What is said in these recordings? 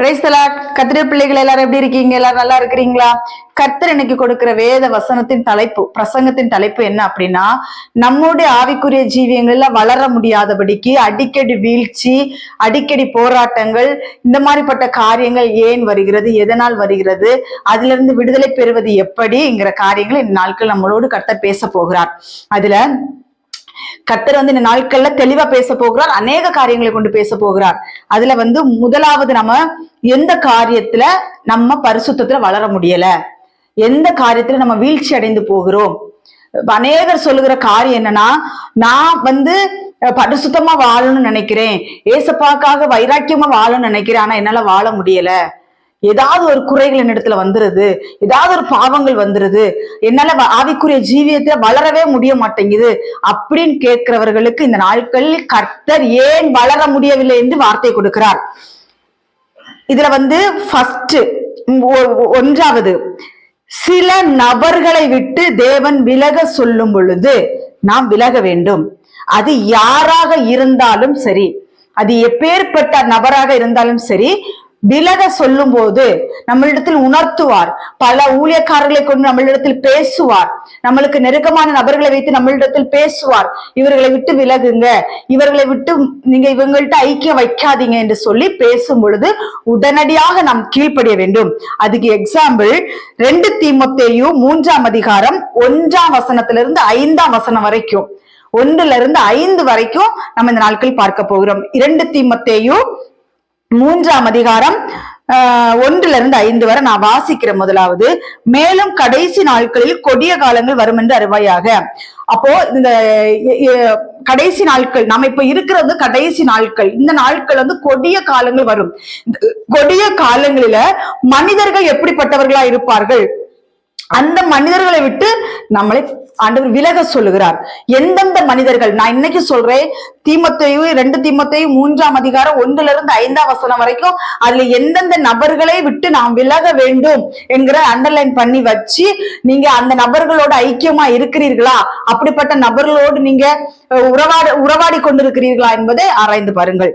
Price the Lord. கர்த்தருடைய பிள்ளைகள் எல்லாரும் எப்படி இருக்கீங்க? எல்லாரும் நல்லா இருக்கிறீங்களா? கர்த்தர் இன்னைக்கு கொடுக்கிற வேத வசனத்தின் தலைப்பு, பிரசங்கத்தின் தலைப்பு என்ன அப்படின்னா, நம்முடைய ஆவிக்குரிய ஜீவியங்கள்ல வளர முடியாதபடிக்கு அடிக்கடி வீழ்ச்சி, அடிக்கடி போராட்டங்கள், இந்த மாதிரிப்பட்ட காரியங்கள் ஏன் வருகிறது, எதனால் வருகிறது, அதுல இருந்து விடுதலை பெறுவது எப்படிங்கிற காரியங்கள் இந்த நாட்கள் நம்மளோடு கர்த்தர் பேச போகிறார். அதுல கர்த்தர் இந்த நாட்கள்ல தெளிவா பேச போகிறார். அநேக காரியங்களை கொண்டு பேச போகிறார். அதுல முதலாவது, நம்ம எந்த காரியத்துல நம்ம பரிசுத்தத்துல வளர முடியல, எந்த காரியத்துல நம்ம வீழ்ச்சி அடைந்து போகிறோம். அநேகர் சொல்லுகிற காரியம் என்னன்னா, நான் பரிசுத்தமா வாழணும்னு நினைக்கிறேன், ஏசப்பாக்காக வைராக்கியமா வாழணும்னு நினைக்கிறேன், ஆனா என்னால வாழ முடியல, ஏதாவது ஒரு குறைகள் என்னிடத்துல வந்துருது, ஏதாவது ஒரு பாவங்கள் வந்துருது, என்னால ஆவிக்குரிய ஜீவியத்துல வளரவே முடிய மாட்டேங்குது அப்படின்னு கேட்கிறவர்களுக்கு இந்த நாட்களில் கர்த்தர் ஏன் வளர முடியவில்லை என்று வார்த்தை கொடுக்கிறார். இதுல ஃபர்ஸ்ட், ஒன்றாவது, சில நபர்களை விட்டு தேவன் விலக சொல்லும் பொழுது நாம் விலக வேண்டும். அது யாராக இருந்தாலும் சரி, அது எப்பேற்பட்ட நபராக இருந்தாலும் சரி, விலக சொல்லும் போது நம்மளிடத்தில் உணர்த்துவார். பல ஊழியக்காரர்களை கொண்டு நம்மளிடத்தில் பேசுவார். நம்மளுக்கு நெருக்கமான நபர்களை வைத்து நம்மளிடத்தில் பேசுவார். இவர்களை விட்டு விலகுங்க, இவர்களை விட்டு நீங்க இவங்கள்ட்ட ஐக்கியம் வைக்காதீங்க என்று சொல்லி பேசும் பொழுது உடனடியாக நாம் கீழ்ப்படிய வேண்டும். அதுக்கு எக்ஸாம்பிள் 2 தீமோத்தேயு 3ஆம் அதிகாரம் 1ஆம் வசனத்திலிருந்து 5ஆம் வசனம் வரைக்கும், 1-5 வரைக்கும் நம்ம இந்த நாட்கள் பார்க்க போகிறோம். 2 தீமோத்தேயு 3ஆம் அதிகாரம் 1-5 வரை நான் வாசிக்கிறேன். முதலாவது, மேலும் கடைசி நாட்களில் கொடிய காலங்கள் வரும் என்று அறிவாயாக. அப்போ இந்த கடைசி நாட்கள், நம்ம இப்ப இருக்கிறது கடைசி நாட்கள். இந்த நாட்கள் கொடிய காலங்கள் வரும். கொடிய காலங்களில மனிதர்கள் எப்படிப்பட்டவர்களா இருப்பார்கள், அந்த மனிதர்களை விட்டு நம்மளை ஆண்டவர் விலக சொல்லுகிறார். எந்தெந்த மனிதர்கள், நான் இன்னைக்கு சொல்றேன், 2 தீமோத்தேயு 3ஆம் அதிகாரம் 1-5ஆம் வசனம் வரைக்கும், அதுல எந்தெந்த நபர்களை விட்டு நாம் விலக வேண்டும் என்கிற அண்டர்லைன் பண்ணி வச்சு, நீங்க அந்த நபர்களோட ஐக்கியமா இருக்கிறீர்களா, அப்படிப்பட்ட நபர்களோடு நீங்க உறவாடி கொண்டிருக்கிறீர்களா என்பதை ஆராய்ந்து பாருங்கள்.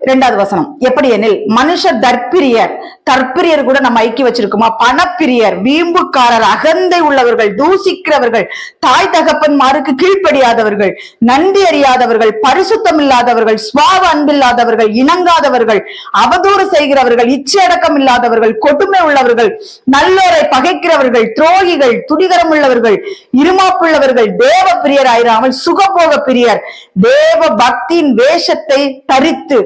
2வது வசனம், எப்படி எனில் மனுஷர் தற்பிரியர் கூட நம்ம ஐக்கிய வச்சிருக்குமா, பணப்பிரியர், வீம்புக்காரர், அகந்தை உள்ளவர்கள், தூசிக்கிறவர்கள், தாய் தகப்பன்மாருக்கு கீழ்ப்படியாதவர்கள், நன்றி அறியாதவர்கள், பரிசுத்தம் இல்லாதவர்கள், சுவாவ அன்பில்லாதவர்கள், இணங்காதவர்கள், அவதூறு செய்கிறவர்கள், இச்சையடக்கம் இல்லாதவர்கள், கொடுமை உள்ளவர்கள், நல்லோரை பகைக்கிறவர்கள், துரோகிகள், துடிகரம் உள்ளவர்கள், இருமாப்புள்ளவர்கள், தேவ பிரியராயிராமல் சுகபோக பிரியர், தேவ பக்தியின் வேஷத்தை தரித்து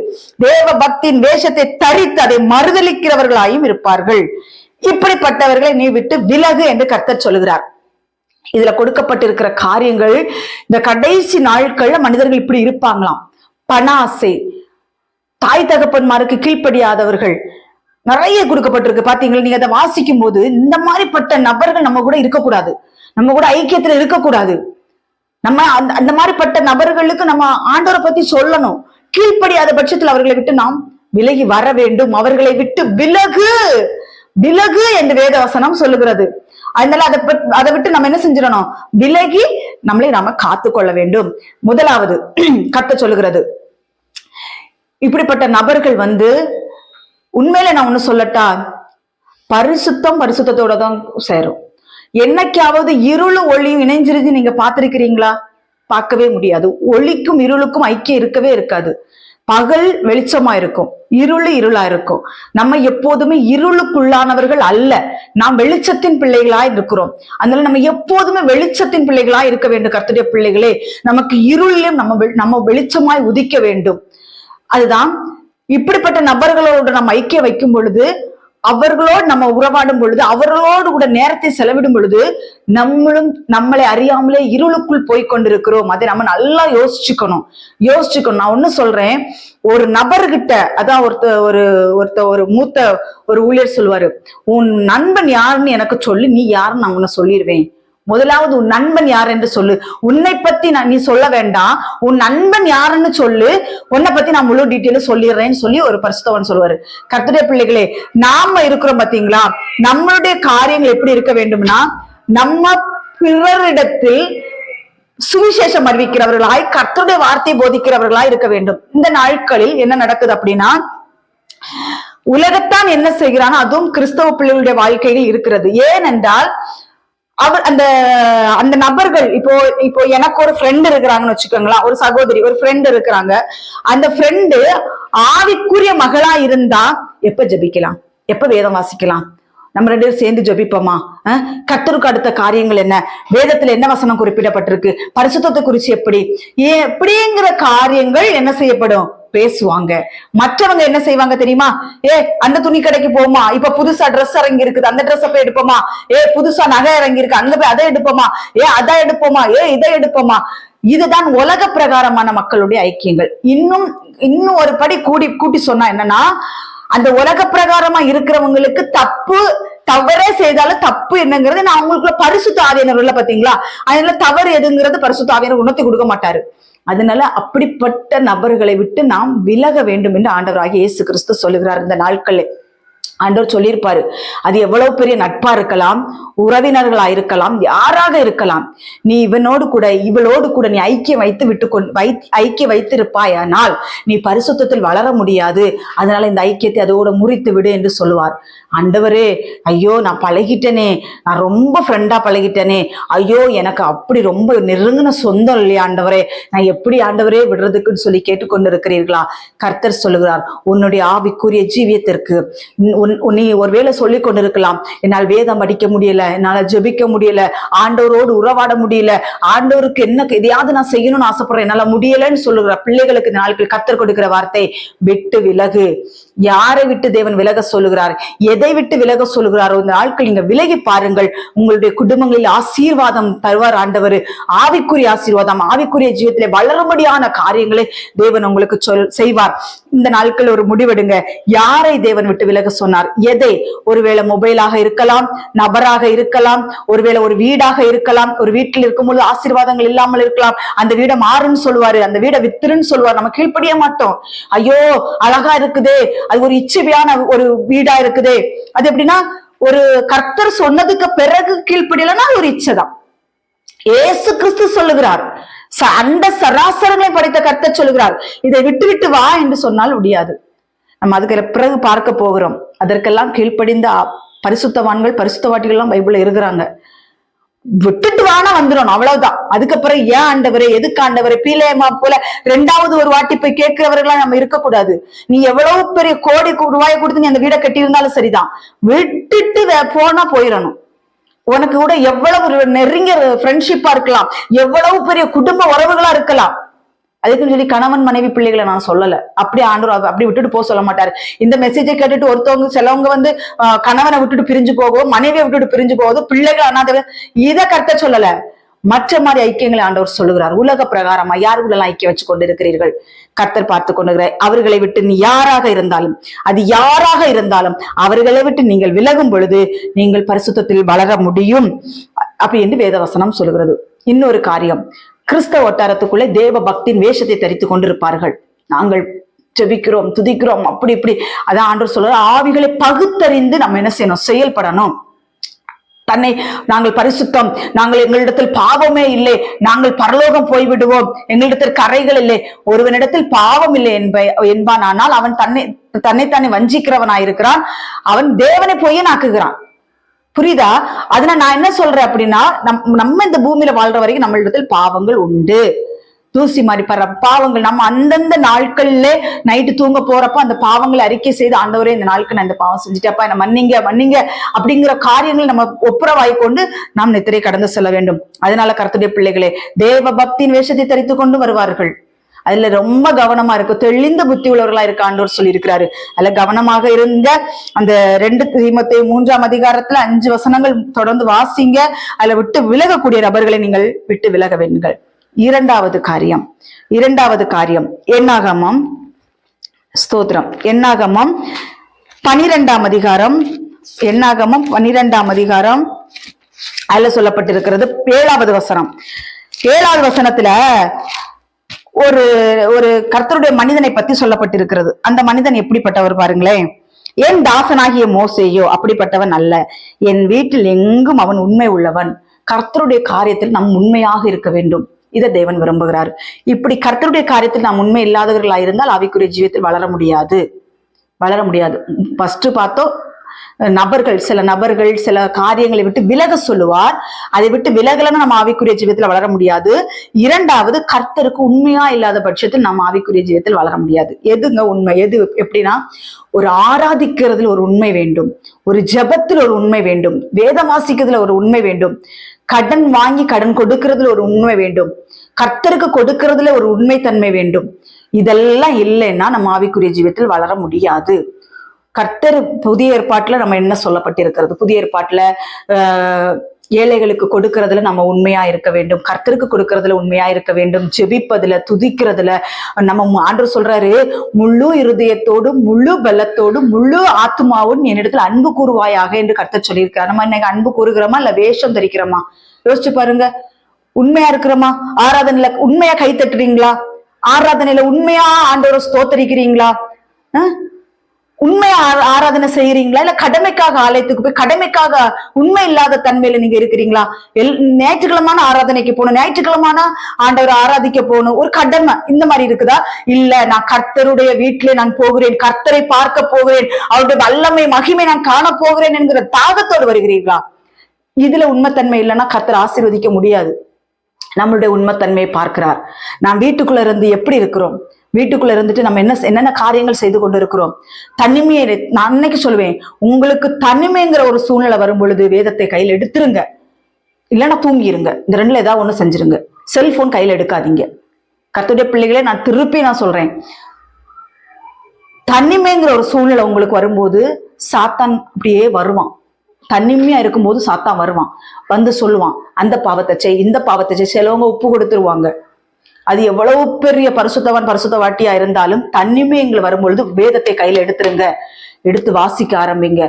அதை மறுதலிக்கிறவர்களாயும் இருப்பார்கள். இப்படிப்பட்டவர்களை நீ விட்டு விலகு என்று கர்த்தர் சொல்லுகிறார். இதுல கொடுக்கப்பட்டிருக்கிற காரியங்கள், இந்த கடைசி நாட்கள்ல மனிதர்கள் இப்படி இருப்பாங்களாம். பண ஆசை, தாய் தகப்பன்மாருக்கு கீழ்ப்படியாதவர்கள், நிறைய கொடுக்கப்பட்டிருக்கு. பாத்தீங்களா, நீங்க அதை வாசிக்கும் போது இந்த மாதிரிப்பட்ட நபர்கள் நம்ம கூட இருக்கக்கூடாது, நம்ம கூட ஐக்கியத்துல இருக்கக்கூடாது. நம்ம அந்த மாதிரிப்பட்ட நபர்களுக்கு நம்ம ஆண்டவரை பத்தி சொல்லணும். கீழ்ப்படியாத பட்சத்தில் அவர்களை விட்டு நாம் விலகி வர வேண்டும். அவர்களை விட்டு விலகு என்று வேதவசனம் சொல்லுகிறது. அதனால அதை விட்டு நம்ம என்ன செஞ்சிடணும், விலகி நாம காத்து கொள்ள வேண்டும். முதலாவது கர்த்தர் சொல்லுகிறது, இப்படிப்பட்ட நபர்கள் உண்மையில நான் ஒண்ணு சொல்லட்டா, பரிசுத்தத்தோட தான் சேரும். என்னைக்காவது இருளும் ஒளியும் இணைஞ்சிருந்து நீங்க பார்த்திருக்கிறீங்களா? பார்க்கவே முடியாது. ஒளிக்கும் இருளுக்கும் ஐக்கியம் இருக்கவே இருக்காது. பகல் வெளிச்சமா இருக்கும், இருளா இருக்கும். நம்ம எப்போதுமே இருளுக்குள்ளானவர்கள் அல்ல, நாம் வெளிச்சத்தின் பிள்ளைகளா இருக்கிறோம். அதனால நம்ம எப்போதுமே வெளிச்சத்தின் பிள்ளைகளா இருக்க வேண்டும். கர்த்தருடைய பிள்ளைகளே, நமக்கு இருளிலும் நம்ம வெளிச்சமாய் உதிக்க வேண்டும். அதுதான், இப்படிப்பட்ட நபர்களோடு நம்ம ஐக்கியம் வைக்கும் பொழுது, அவர்களோடு நம்ம உறவாடும் பொழுது, அவர்களோடு கூட நேரத்தை செலவிடும் பொழுது, நம்மளை அறியாமலே இருளுக்குள் போய் கொண்டிருக்கிறோம். அதை நம்ம நல்லா யோசிச்சுக்கணும். நான் ஒண்ணு சொல்றேன், ஒரு நபர்கிட்ட, அதான் ஒரு மூத்த ஒரு ஊழியர் சொல்லுவாரு, உன் நண்பன் யாருன்னு எனக்கு சொல்லு, நீ யாருன்னு நான் உன்னை சொல்லிடுவேன். முதலாவது உன் நண்பன் யார் என்று சொல்லு. உன்னை பத்தி நீ சொல்ல வேண்டாம், உன் நண்பன் யாருன்னு சொல்லு, உன்னை பத்தி நான் முழு டீட்டெயிலும் சொல்லிடுறேன்னு சொல்லி ஒரு பரிசுத்தவன் சொல்லுவாரு. கர்த்தருடைய பிள்ளைகளே, நாம இருக்கிறோம் பாத்தீங்களா, நம்மளுடைய காரியங்கள் எப்படி இருக்க வேண்டும்னா, நம்ம பிறரிடத்தில் சுவிசேஷம் அறிவிக்கிறவர்களாய், கர்த்தருடைய வார்த்தை போதிக்கிறவர்களாய் இருக்க வேண்டும். இந்த நாட்களில் என்ன நடக்குது அப்படின்னா, உலகத்தான் என்ன செய்கிறானோ அதுவும் கிறிஸ்தவ பிள்ளைகளுடைய வாழ்க்கையில் இருக்கிறது. ஏனென்றால் அவர் அந்த அந்த நபர்கள் இப்போ இப்போ எனக்கு ஒரு ஃப்ரெண்ட் இருக்கிறாங்கன்னு வச்சுக்கோங்களேன், ஒரு சகோதரி ஒரு ஃப்ரெண்ட் இருக்கிறாங்க. அந்த ஃப்ரெண்டு ஆவிக்குரிய மகளா இருந்தா எப்ப ஜெபிக்கலாம், எப்ப வேதம் வாசிக்கலாம், நம்ம ரெண்டு பேரும் சேர்ந்து ஜெபிப்போமா, கர்த்தருக்கு அடுத்த காரியங்கள் என்ன, வேதத்துல என்ன வசனம் குறிப்பிடப்பட்டிருக்கு, பரிசுத்தத்தை குறிச்சு எப்படிங்கிற காரியங்கள் என்ன செய்யப்படும், பேசுவாங்க. மற்றவங்க என்ன செய்வாங்க தெரியுமா, அந்த துணி கடைக்கு போமா, இப்ப புதுசா ட்ரெஸ் இறங்கி இருக்குது, அந்த ட்ரெஸ் போய் எடுப்போமா, புதுசா நகை இறங்கி இருக்கு, அங்க போய் அதை எடுப்போமா, அதை எடுப்போமா, இதை எடுப்போமா. இதுதான் உலக பிரகாரமான மக்களுடைய ஐக்கியங்கள். இன்னும் ஒரு படி கூட்டி சொன்னா என்னன்னா, அந்த உலக பிரகாரமா இருக்கிறவங்களுக்கு தவறே செய்தாலும் தப்பு என்னங்கிறது நான் அவங்களுக்குள்ள பரிசுத்த ஆவியானவர் பாத்தீங்களா, அதனால தவறு எதுங்கிறது பரிசுத்த ஆவியானவர் உணர்த்தி கொடுக்க மாட்டாரு. அதனால அப்படிப்பட்ட நபர்களை விட்டு நாம் விலக வேண்டும் என்று ஆண்டவராகிய இயேசு கிறிஸ்து சொல்லுகிறார். இந்த நாட்களில் ஆண்டவர் சொல்லியிருப்பாரு, அது எவ்வளவு பெரிய நட்பா இருக்கலாம், உறவினர்களா இருக்கலாம், யாராக இருக்கலாம், நீ இவளோடு கூட நீ ஐக்கியம் வைத்திருப்பாயானால் நீ பரிசுத்தத்தில் வளர முடியாது, அதனால இந்த ஐக்கியத்தை அதோட முறித்து விடு என்று சொல்லுவார். ஆண்டவரே, ஐயோ நான் பழகிட்டேனே, நான் ரொம்ப ஃப்ரெண்டா பழகிட்டேனே, ஐயோ எனக்கு அப்படி ரொம்ப நெருங்கின சொந்தம் இல்லையா ஆண்டவரே, நான் எப்படி ஆண்டவரே விடுறதுக்குன்னு சொல்லி கேட்டுக்கொண்டு இருக்கிறீர்களா? கர்த்தர் சொல்லுகிறார், உன்னுடைய ஆவிக்குரிய ஜீவியத்திற்கு நீ ஒருவேளை சொல்லி கொண்டிருக்கலாம், என்னால் வேதம் படிக்க முடியல, என்னால ஜெபிக்க முடியல, ஆண்டவரோடு உறவாட முடியல, ஆண்டவருக்கு என்ன எதையாவது நான் செய்யணும்னு ஆசைப்படுறேன், என்னால முடியலன்னு சொல்லுகிற பிள்ளைகளுக்கு நாட்கள் கர்த்தர் கொடுக்கிற வார்த்தை, விட்டு விலகு. யாரை விட்டு தேவன் விலக சொல்லுகிறார், எதை விட்டு விலக சொல்லுகிறாரோ இந்த நாட்கள் நீங்க விலகி பாருங்கள். உங்களுடைய குடும்பங்களில் ஆசீர்வாதம் தருவார் ஆண்டவர், ஆவிக்குரிய ஆசீர்வாதம், ஆவிக்குரிய ஜீவத்திலே வளரும்படியான காரியங்களை தேவன் உங்களுக்கு செய்வார். இந்த நாட்கள் ஒரு முடிவெடுங்க, யாரை தேவன் விட்டு விலக சொன்னார், எதை? ஒருவேளை மொபைலாக இருக்கலாம், நபராக இருக்கலாம், ஒருவேளை ஒரு வீடாக இருக்கலாம். ஒரு வீட்டில் இருக்கும்போது ஆசீர்வாதங்கள் இல்லாமல் இருக்கலாம், அந்த வீடை மாறுன்னு சொல்லுவாரு, அந்த வீடை வித்துருன்னு சொல்லுவார், நம்ம கீழ்ப்படிய மாட்டோம். ஐயோ அழகா இருக்குதே, அது ஒரு இச்சையான ஒரு வீடா இருக்குதே, அது எப்படின்னா ஒரு கர்த்தர் சொன்னதுக்கு பிறகு கீழ்ப்படியலன்னா ஒரு இச்சைதான். ஏசு கிறிஸ்து சொல்லுகிறார், அந்த சராசரங்களை படைத்த கர்த்தர் சொல்லுகிறார், இதை விட்டு விட்டு வா என்று சொன்னால் முடியாது. நம்ம அதுக்கு பிறகு பார்க்க போகிறோம். அதற்கெல்லாம் கீழ்ப்படிந்த பரிசுத்தவான்கள் பரிசுத்தவாட்டிகள் எல்லாம் பைபிள்ல இருக்கிறாங்க. விட்டுட்டு வானா வந்துடணும், அவ்வளவுதான். அதுக்கப்புறம் ஏன் ஆண்டவரே, எதுக்கு ஆண்டவரே, பீலேமா போல ரெண்டாவது ஒரு வாட்டி போய் கேட்கிறவர்களா நம்ம இருக்கக்கூடாது. நீ எவ்வளவு பெரிய கோடி ரூபாயை கொடுத்து நீ அந்த வீடை கட்டி இருந்தாலும் சரிதான், விட்டுட்டு போனா போயிடணும். உனக்கு கூட எவ்வளவு ஒரு நெருங்கிய ஃப்ரெண்ட்ஷிப்பா இருக்கலாம், எவ்வளவு பெரிய குடும்ப உறவுகளா இருக்கலாம், அதுக்குன்னு சொல்லி கணவன் மனைவி பிள்ளைகளை நான் சொல்லல, அப்படி ஆண்டவர் அப்படி விட்டுட்டு போக சொல்ல மாட்டாரு. இந்த மெசேஜை கேட்டுட்டு சிலவங்க கணவனை விட்டுட்டு பிரிஞ்சு போகும், மனைவியை விட்டுட்டு பிரிஞ்சு போகுது, பிள்ளைகள் அனாத, இதை கர்த்தர் சொல்லல. மற்ற மாதிரி ஐக்கியங்களை ஆண்டவர் சொல்லுகிறார். உலக பிரகாரமா யாருக்குள்ள ஐக்கியம் வச்சு கொண்டு இருக்கிறீர்கள், கர்த்தர் பார்த்து கொண்டு அவர்களை விட்டு நீ யாராக இருந்தாலும், அது யாராக இருந்தாலும் அவர்களை விட்டு நீங்கள் விலகும் பொழுது நீங்கள் பரிசுத்தத்தில் வளர முடியும் அப்படி என்று வேதவசனம் சொல்லுகிறது. இன்னொரு காரியம், கிறிஸ்தவ வட்டாரத்துக்குள்ளே தேவ பக்தியின் வேஷத்தை தரித்து கொண்டிருப்பார்கள். நாங்கள் ஜெபிக்கிறோம், துதிக்கிறோம், அப்படி இப்படி. அதான் ஆண்டவர் சொல்ற, ஆவிகளை பகுத்தறிந்து நம்ம என்ன செய்யணும், செயல்படணும். நாங்கள் பரிசுத்தம், நாங்கள் எங்களிடத்தில் பாவமே இல்லை, நாங்கள் பரலோகம் போய்விடுவோம், எங்களிடத்தில் கரைகள் இல்லை. ஒருவனிடத்தில் பாவம் இல்லை என்பான், ஆனால் அவன் தன்னைத்தானே வஞ்சிக்கிறவனாயிருக்கிறான், அவன் தேவனை பொய்யனாக்குகிறான். புரியுதா? அதனால நான் என்ன சொல்றேன் அப்படின்னா, நம்ம இந்த பூமியில வாழ்ற வரைக்கும் நம்ம இடத்தில் பாவங்கள் உண்டு, தூசி மாதிரி பாவங்கள். நம்ம அந்தந்த நாட்கள்ல நைட்டு தூங்க போறப்ப அந்த பாவங்களை அறிக்கை செய்து, ஆண்டவரே இந்த நாளுக்கு நான் இந்த பாவம் செஞ்சுட்டப்பா, என்ன மன்னிங்க அப்படிங்கிற காரியங்கள் நம்ம ஒப்புரவாய் கொண்டு நாம் நித்திரை கடந்து செல்ல வேண்டும். அதனால கர்த்தருடைய பிள்ளைகளே, தேவ பக்தியின் வேஷத்தை தரித்து கொண்டு வருவார்கள். அதுல ரொம்ப கவனமா இருக்கு, தெளிந்த புத்தி உள்ளவர்களா இருக்க ஆண்டவர் சொல்லி இருக்கிறாரு. அதுல கவனமாக இருந்த அந்த 2 தீமோத்தேயு 3ஆம் அதிகாரத்துல 5 வசனங்கள் தொடர்ந்து வாசிங்க. அதுல விட்டு விலகக்கூடிய நபர்களை நீங்கள் விட்டு விலக வேண்டுங்கள். இரண்டாவது காரியம் என்னாகமம், ஸ்தோத்திரம், என்னாகமம் 12ஆம் அதிகாரம், என்னாகமம் 12ஆம் அதிகாரம் அதுல சொல்லப்பட்டிருக்கிறது 7வது வசனம். 7வது வசனத்துல ஒரு கர்த்தருடைய மனிதனை பத்தி சொல்லப்பட்டிருக்கிறது. அந்த மனிதன் எப்படிப்பட்டவர் பாருங்களேன். என் தாசனாகிய மோசேயோ அப்படிப்பட்டவன் அல்ல, என் வீட்டில் எங்கும் அவன் உண்மை உள்ளவன். கர்த்தருடைய காரியத்தில் நாம் உண்மையாக இருக்க வேண்டும், இதை தேவன் விரும்புகிறார். இப்படி கர்த்தருடைய காரியத்தில் நாம் உண்மை இல்லாதவர்களா இருந்தால் ஆவிக்குரிய ஜீவியத்தில் வளர வளர முடியாது. ஃபர்ஸ்ட் பார்த்தோம், சில நபர்கள் சில காரியங்களை விட்டு விலக சொல்லுவார். அதை விட்டு விலகலன்னா நம்ம ஆவிக்குரிய ஜீவியத்தில் வளர முடியாது. இரண்டாவது, கர்த்தருக்கு உண்மையா இல்லாத பட்சத்தில் நம்ம ஆவிக்குரிய ஜீவியத்தில் வளர முடியாது. எதுங்க உண்மை? எது எப்படின்னா, ஒரு ஆராதிக்கிறதுல ஒரு உண்மை வேண்டும், ஒரு ஜெபத்தில் ஒரு உண்மை வேண்டும், வேதம் வாசிக்கிறதுல ஒரு உண்மை வேண்டும், கடன் வாங்கி கடன் கொடுக்கறதுல ஒரு உண்மை வேண்டும், கர்த்தருக்கு கொடுக்கறதுல ஒரு உண்மைத்தன்மை வேண்டும். இதெல்லாம் இல்லைன்னா நம்ம ஆவிக்குரிய ஜீவியத்தில் வளர முடியாது. கர்த்தர் புதிய ஏற்பாட்டுல நம்ம என்ன சொல்லப்பட்டிருக்கிறது? புதிய ஏற்பாட்டுல ஏழைகளுக்கு கொடுக்கறதுல நம்ம உண்மையா இருக்க வேண்டும், கர்த்தருக்கு கொடுக்கறதுல உண்மையா இருக்க வேண்டும், ஜெபிப்பதுல துதிக்கிறதுல நம்ம ஆண்டவர் சொல்றாரு, முழு இருதயத்தோடு முழு பலத்தோடு முழு ஆத்மாவும் என்னிடத்துல அன்பு கூறுவாயாக என்று கர்த்தர் சொல்லியிருக்காரு. நம்ம இன்னைக்கு அன்பு கூறுகிறோமா இல்ல வேஷம் தரிக்கிறோமா? யோசிச்சு பாருங்க. உண்மையா இருக்கிறோமா? ஆராதனையில உண்மையா கை தட்டுறீங்களா? ஆராதனையில உண்மையா ஆண்டவரை ஸ்தோத்தரிக்கிறீங்களா? உண்மையா ஆராதனை செய்யறீங்களா? இல்ல கடமைக்காக ஆலயத்துக்கு போய் கடமைக்காக உண்மை இல்லாத தன்மையில நீங்க இருக்கிறீங்களா? ஞாயிற்றுக்கிழமான ஆராதனைக்கு போகணும், ஞாயிற்றுக்கிழமான ஆண்டவரை ஆராதிக்க போகணும், ஒரு கடமை இந்த மாதிரி இருக்குதா? இல்ல, நான் கர்த்தருடைய வீட்டிலே நான் போகிறேன், கர்த்தரை பார்க்க போகிறேன், அவருடைய வல்லமை மகிமை நான் காண போகிறேன் என்கிற தாகத்தோடு வருகிறீர்களா? இதுல உண்மைத்தன்மை இல்லைன்னா கர்த்தர் ஆசீர்வதிக்க முடியாது. நம்மளுடைய உண்மைத்தன்மையை பார்க்கிறார். நாம் வீட்டுக்குள்ள இருந்து எப்படி இருக்கிறோம்? வீட்டுக்குள்ள இருந்துட்டு நம்ம என்னென்ன காரியங்கள் செய்து கொண்டு இருக்கிறோம்? தனிமையை நான் அன்னைக்கு சொல்லுவேன், உங்களுக்கு தனிமைங்கிற ஒரு சூழ்நிலை வரும் பொழுது வேதத்தை கையில் எடுத்துருங்க, இல்லைன்னா தூங்கிருங்க. இந்த ரெண்டுல ஏதாவது ஒண்ணு செஞ்சிருங்க. செல்போன் கையில எடுக்காதீங்க. கர்த்தருடைய பிள்ளைகளே, நான் திருப்பி சொல்றேன், தனிமைங்கிற ஒரு சூழ்நிலை உங்களுக்கு வரும்போது சாத்தான் அப்படியே வருவான். தனிமையா இருக்கும்போது சாத்தான் வருவான், வந்து சொல்லுவான், அந்த பாவத்தை செய், இந்த பாவத்தை செய். சிலவங்க உப்பு கொடுத்துருவாங்க. அது எவ்வளவு பெரிய பரிசுத்தவன் பரிசுத்தவாட்டியா இருந்தாலும் தனிமைங்களை வரும்பொழுது வேதத்தை கையில எடுத்துருங்க, எடுத்து வாசிக்க ஆரம்பிங்க.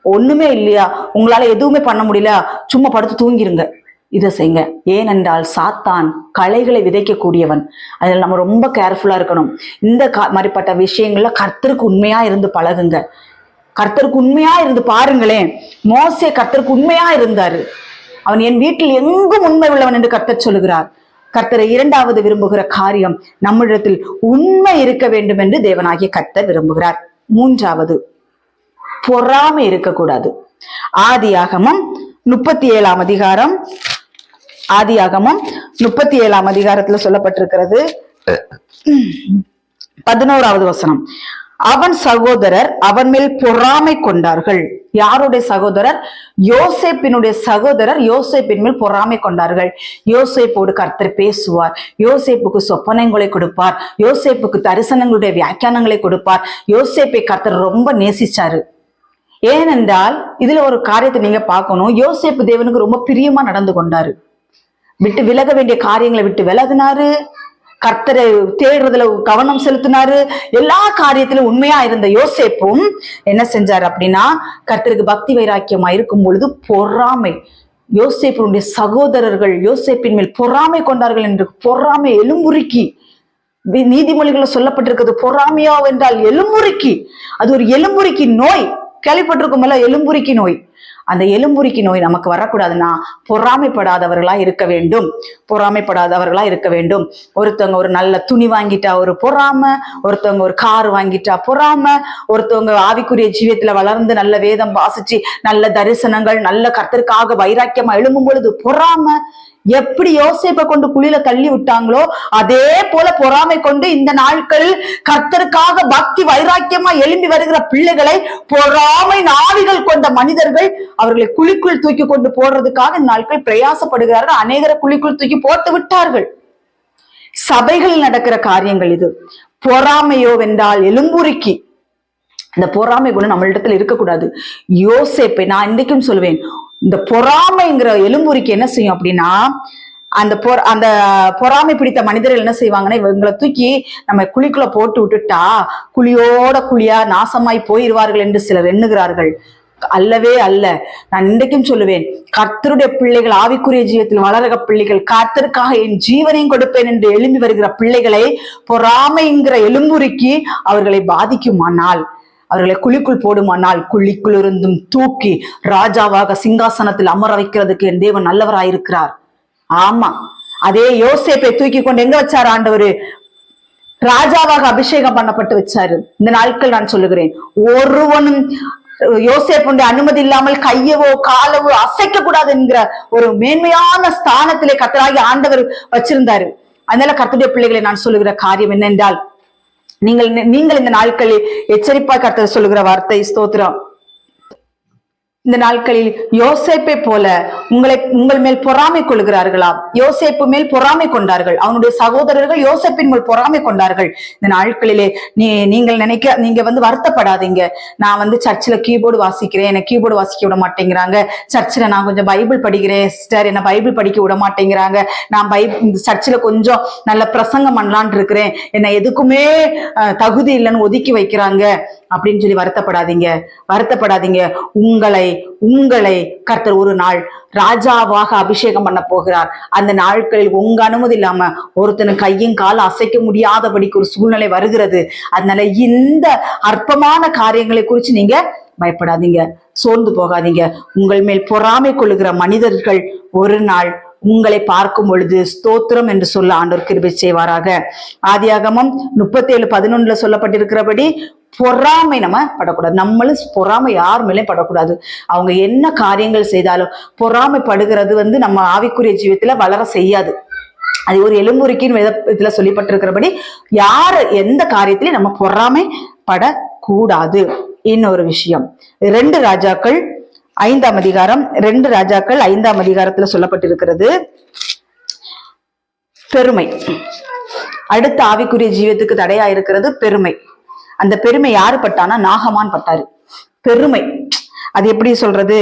ஒண்ணுமே இல்லையா, உங்களால எதுவுமே பண்ண முடியல, சும்மா படுத்து தூங்கிருங்க. இதை செய்யுங்க. ஏனென்றால் சாத்தான் களைகளை விதைக்கக்கூடியவன். அதில் நம்ம ரொம்ப கேர்ஃபுல்லா இருக்கணும். இந்த மாதிரிப்பட்ட விஷயங்கள்ல கர்த்தருக்கு உண்மையா இருந்து பழகுங்க. கர்த்தருக்கு உண்மையா இருந்து பாருங்களேன். மோசே கர்த்தருக்கு உண்மையா இருந்தாரு. அவன் என் வீட்டில் எங்கும் உண்மை உள்ளவன் என்று கர்த்தர் சொல்லுகிறார். கர்த்தரை இரண்டாவது விரும்புகிற காரியம், நம்மிடத்தில் உண்மை இருக்க வேண்டும் என்று தேவனாகிய கர்த்தர் விரும்புகிறார். மூன்றாவது, பொறாமை இருக்கக்கூடாது. ஆதியாகமம் 37 அதிகாரம், ஆதியாகமம் 37 அதிகாரத்துல சொல்லப்பட்டிருக்கிறது 11வது வசனம். அவன் சகோதரர் அவன் மேல் பொறாமை கொண்டார்கள். யாருடைய சகோதரர்? யோசேப்பினுடைய சகோதரர் யோசேப்பின் மேல் பொறாமை கொண்டார்கள். யோசேப்போடு கர்த்தர் பேசுவார், யோசேப்புக்கு சொப்பனங்களை கொடுப்பார், யோசேப்புக்கு தரிசனங்களுடைய வியாக்கியானங்களை கொடுப்பார். யோசேப்பை கர்த்தர் ரொம்ப நேசிச்சாரு. ஏனென்றால் இதுல ஒரு காரியத்தை நீங்க பார்க்கணும். யோசேப்பு தேவனுக்கு ரொம்ப பிரியமா நடந்து கொண்டாரு. விட்டு விலக வேண்டிய காரியங்களை விட்டு விலகினாரு, கர்த்தரை தேடுறதுல கவனம் செலுத்தினாரு. எல்லா காரியத்திலும் உண்மையா இருந்த யோசேப்பும் என்ன செஞ்சாரு அப்படின்னா, கர்த்தருக்கு பக்தி வைராக்கியமா இருக்கும் பொழுது பொறாமை, யோசேப்பினுடைய சகோதரர்கள் யோசேப்பின் மேல் பொறாமை கொண்டார்கள் என்று பொறாமை எலும்புருக்கி நீதிமொழிகளை சொல்லப்பட்டிருக்கிறது. பொறாமையா என்றால் எலும்புருக்கி, அது ஒரு எலும்புருக்கி நோய். கேள்விப்பட்டிருக்கும்ல எலும்புருக்கி நோய். அந்த எலும்புருக்கி நோய் நமக்கு வரக்கூடாதுன்னா பொறாமைப்படாதவர்களா இருக்க வேண்டும். பொறாமைப்படாதவர்களா இருக்க வேண்டும். ஒருத்தவங்க ஒரு நல்ல துணி வாங்கிட்டா ஒரு பொறாமை, ஒருத்தவங்க ஒரு கார் வாங்கிட்டா பொறாமை, ஒருத்தவங்க ஆவிக்குரிய ஜீவியத்துல வளர்ந்து நல்ல வேதம் வாசிச்சு நல்ல தரிசனங்கள் நல்ல கர்த்தருக்காக வைராக்கியமா எழும்பும் பொழுது பொறாமை. எப்படி யோசேப்பை கொண்டு குழியில தள்ளி விட்டாங்களோ அதே போல பொறாமை கொண்டு இந்த நாட்கள் கர்த்தருக்காக பக்தி வைராக்கியமா எழும்பி வருகிற பிள்ளைகளை பொறாமை நாவிகள் கொண்ட மனிதர்கள் அவர்களை குழிக்குள் தூக்கி கொண்டு போடுறதுக்காக இந்த நாட்கள் பிரயாசப்படுகிறார்கள். அநேகரை குழிக்குள் தூக்கி போட்டு விட்டார்கள். சபைகளில் நடக்கிற காரியங்கள் இது. பொறாமையோ வென்றால் எலும்புருக்கி. இந்த பொறாமை குணம் நம்மளிடத்துல இருக்கக்கூடாது. யோசேப்பை நான் இன்றைக்கும் சொல்லுவேன், இந்த பொறாமைங்கிற எலும்புரிக்கு என்ன செய்யும் அப்படின்னா, அந்த பொறாமை பிடித்த மனிதர்கள் என்ன செய்வாங்கன்னா, இவங்களை தூக்கி நம்ம குழிக்குள்ள போட்டு விட்டுட்டா குழியோட குழியா நாசமாய் போயிடுவார்கள் என்று சிலர் எண்ணுகிறார்கள். அல்லவே அல்ல. நான் இன்றைக்கும் சொல்லுவேன், கர்த்தருடைய பிள்ளைகள், ஆவிக்குரிய ஜீவத்தில் வளர்கிற பிள்ளைகள், கர்த்தருக்காக என் ஜீவனையும் கொடுப்பேன் என்று எழும்பி வருகிற பிள்ளைகளை பொறாமைங்கிற எலும்புரிக்கு அவர்களை பாதிக்குமானால், அவர்களை குழிக்குள் போடுமானால், குழிக்குள் இருந்தும் தூக்கி ராஜாவாக சிங்காசனத்தில் அமர வைக்கிறதுக்கு என் தேவன் நல்லவராயிருக்கிறார். ஆமா, அதே யோசேப்பை தூக்கி கொண்டு எங்க வச்சார் ஆண்டவரு? ராஜாவாக அபிஷேகம் பண்ணப்பட்டு வச்சாரு. இந்த நாட்கள் நான் சொல்லுகிறேன், ஒருவனும் யோசேப்புடைய அனுமதி இல்லாமல் கையவோ காலவோ அசைக்க கூடாது என்கிற ஒரு மேன்மையான ஸ்தானத்திலே கர்த்தராகி ஆண்டவர் வச்சிருந்தாரு. அதனால கர்த்தருடைய பிள்ளைகளை நான் சொல்லுகிற காரியம் என்னென்றால், நீங்கள் இந்த நாட்களில் எச்சரிப்பாய் கர்த்தர் சொல்லுகிற வார்த்தை, ஸ்தோத்திரம், இந்த நாட்களில் யோசேப்பை போல உங்கள் மேல் பொறாமை கொள்கிறார்களா? யோசேப்பு மேல் பொறாமை கொண்டார்கள், அவனுடைய சகோதரர்கள் யோசேப்பின் மேல் பொறாமை கொண்டார்கள். இந்த நாட்களிலே நீங்க வருத்தப்படாதீங்க. நான் சர்ச்சில் கீபோர்டு வாசிக்கிறேன், என்னை கீபோர்டு வாசிக்க விட மாட்டேங்கிறாங்க. சர்ச்சில் நான் கொஞ்சம் பைபிள் படிக்கிறேன் சிஸ்டர், என்னை பைபிள் படிக்க விட மாட்டேங்கிறாங்க. நான் சர்ச்சில் கொஞ்சம் நல்ல பிரசங்கம் பண்ணலான் இருக்கிறேன், என்னை எதுக்குமே தகுதி இல்லைன்னு ஒதுக்கி வைக்கிறாங்க அப்படின்னு சொல்லி வருத்தப்படாதீங்க. உங்களை கர்த்தர் ஒரு நாள் ராஜாவாக அபிஷேகம் பண்ண போகிறார். அந்த நாட்களில் உங்க அனுமதி இல்லாம ஒருத்தனு கையும் கால அசைக்க முடியாதபடிக்கு ஒரு சூழ்நிலை வருகிறது. அதனால இந்த அற்பமான காரியங்களை குறித்து நீங்க பயப்படாதீங்க, சோர்ந்து போகாதீங்க. உங்கள் மேல் பொறாமை கொள்ளுகிற மனிதர்கள் ஒரு நாள் உங்களை பார்க்கும் பொழுது ஸ்தோத்திரம் என்று சொல்ல ஆண்டவர் கிருபை செய்வாராக. ஆதியாகமம் 37:11 சொல்லப்பட்டிருக்கிறபடி பொறாமை நம்ம படக்கூடாது. நம்மளும் பொறாமை யார் மேலே படக்கூடாது. அவங்க என்ன காரியங்கள் செய்தாலும் பொறாமைப்படுகிறது நம்ம ஆவிக்குரிய ஜீவியத்துல வளர செய்யாது. அது ஒரு எலும்புரிக்கின் இதுல சொல்லப்பட்டிருக்கிறபடி எந்த காரியத்திலையும் நம்ம பொறாமை படக்கூடாது. இன்னொரு விஷயம், 2 ராஜாக்கள் 5ஆம் அதிகாரம் 2 ராஜாக்கள் 5ஆம் அதிகாரத்துல சொல்லப்பட்டிருக்கிறது பெருமை. அடுத்த ஆவிக்குரிய ஜீவத்துக்கு தடையா இருக்கிறது பெருமை. அந்த பெருமை யாரு பட்டானா நாகமான் பட்டாரு. பெருமை அது எப்படி சொல்றது,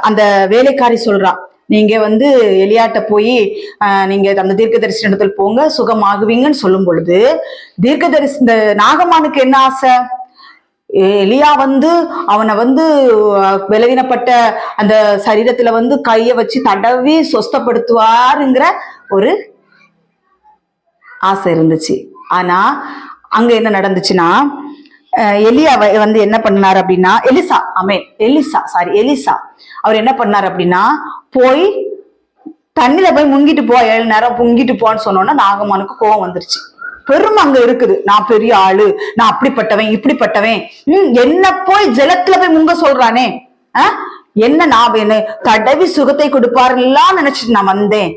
அந்த வேலைக்காரி சொல்றா, நீங்க எலியாட்ட போய் நீங்க அந்த தீர்க்கதரிசி இடத்துல போங்க சுகமாகுவீங்கன்னு சொல்லும் பொழுது தீர்க்கதரிசி இந்த நாகமானுக்கு என்ன ஆசை, எலியா அவனை பலவீனப்பட்ட அந்த சரீரத்துல கைய வச்சு தடவி சொஸ்தப்படுத்துவாருங்கிற ஒரு ஆசை இருந்துச்சு. ஆனா அங்க என்ன நடந்துச்சுன்னா, எலியா என்ன பண்ணாரு அப்படின்னா, எலிசா அவர் என்ன பண்ணாரு அப்படின்னா, போய் தண்ணில போய் முங்கிட்டு போ, 7 நேரம் முங்கிட்டு போன்னு சொன்னோன்னா நாகமானுக்கு கோவம் வந்துருச்சு. பெருமை அங்க இருக்குது, நான் பெரிய ஆளு, நான் அப்படிப்பட்டவன் இப்படிப்பட்டவன், என்ன போய் ஜலத்துல போய் முங்க சொல்றானே, என்ன நான் என்ன தடவி சுகத்தை கொடுப்பாருலாம் நினைச்சிட்டு நான் வந்தேன்,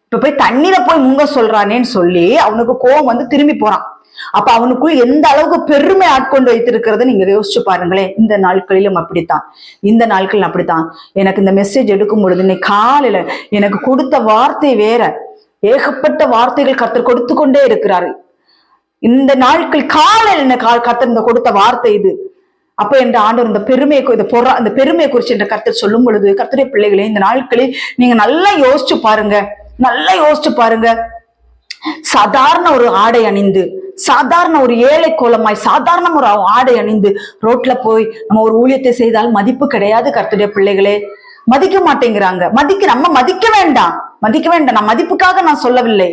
இப்ப போய் தண்ணீர போய் முங்க சொல்றானேன்னு சொல்லி அவனுக்கு கோவம் திரும்பி போறான். அப்ப அவனுக்குள் எந்த அளவுக்கு பெருமை ஆட்கொண்டு வைத்திருக்கிறத நீங்க யோசிச்சு பாருங்களேன். இந்த நாட்களிலும் அப்படித்தான். எனக்கு இந்த மெசேஜ் எடுக்கும் பொழுது இன்னைக்கு காலையில எனக்கு கொடுத்த வார்த்தை வேற, ஏகப்பட்ட வார்த்தைகள் கர்த்தர் கொடுத்து கொண்டே இருக்கிறாரு. இந்த நாட்கள் காலையில கர்த்தர் கொடுத்த வார்த்தை இது. அப்ப என்ற ஆண்டவர் இந்த பெருமையை குறித்து என்ற கர்த்தர் சொல்லும் பொழுது, கர்த்தருடைய பிள்ளைகளே, இந்த நாட்களில் நீங்க நல்லா யோசிச்சு பாருங்க. சாதாரண ஒரு ஆடை அணிந்து, சாதாரண ஒரு ஏழை கோலமாய் சாதாரண ஒரு ஆடை அணிந்து ரோட்ல போய் நம்ம ஒரு ஊழியத்தை செய்தால் மதிப்பு கிடையாது. கர்த்தருடைய பிள்ளைகளே மதிக்க மாட்டேங்கிறாங்க. நம்ம மதிக்க வேண்டாம். நான் மதிப்புக்காக நான் சொல்லவில்லை.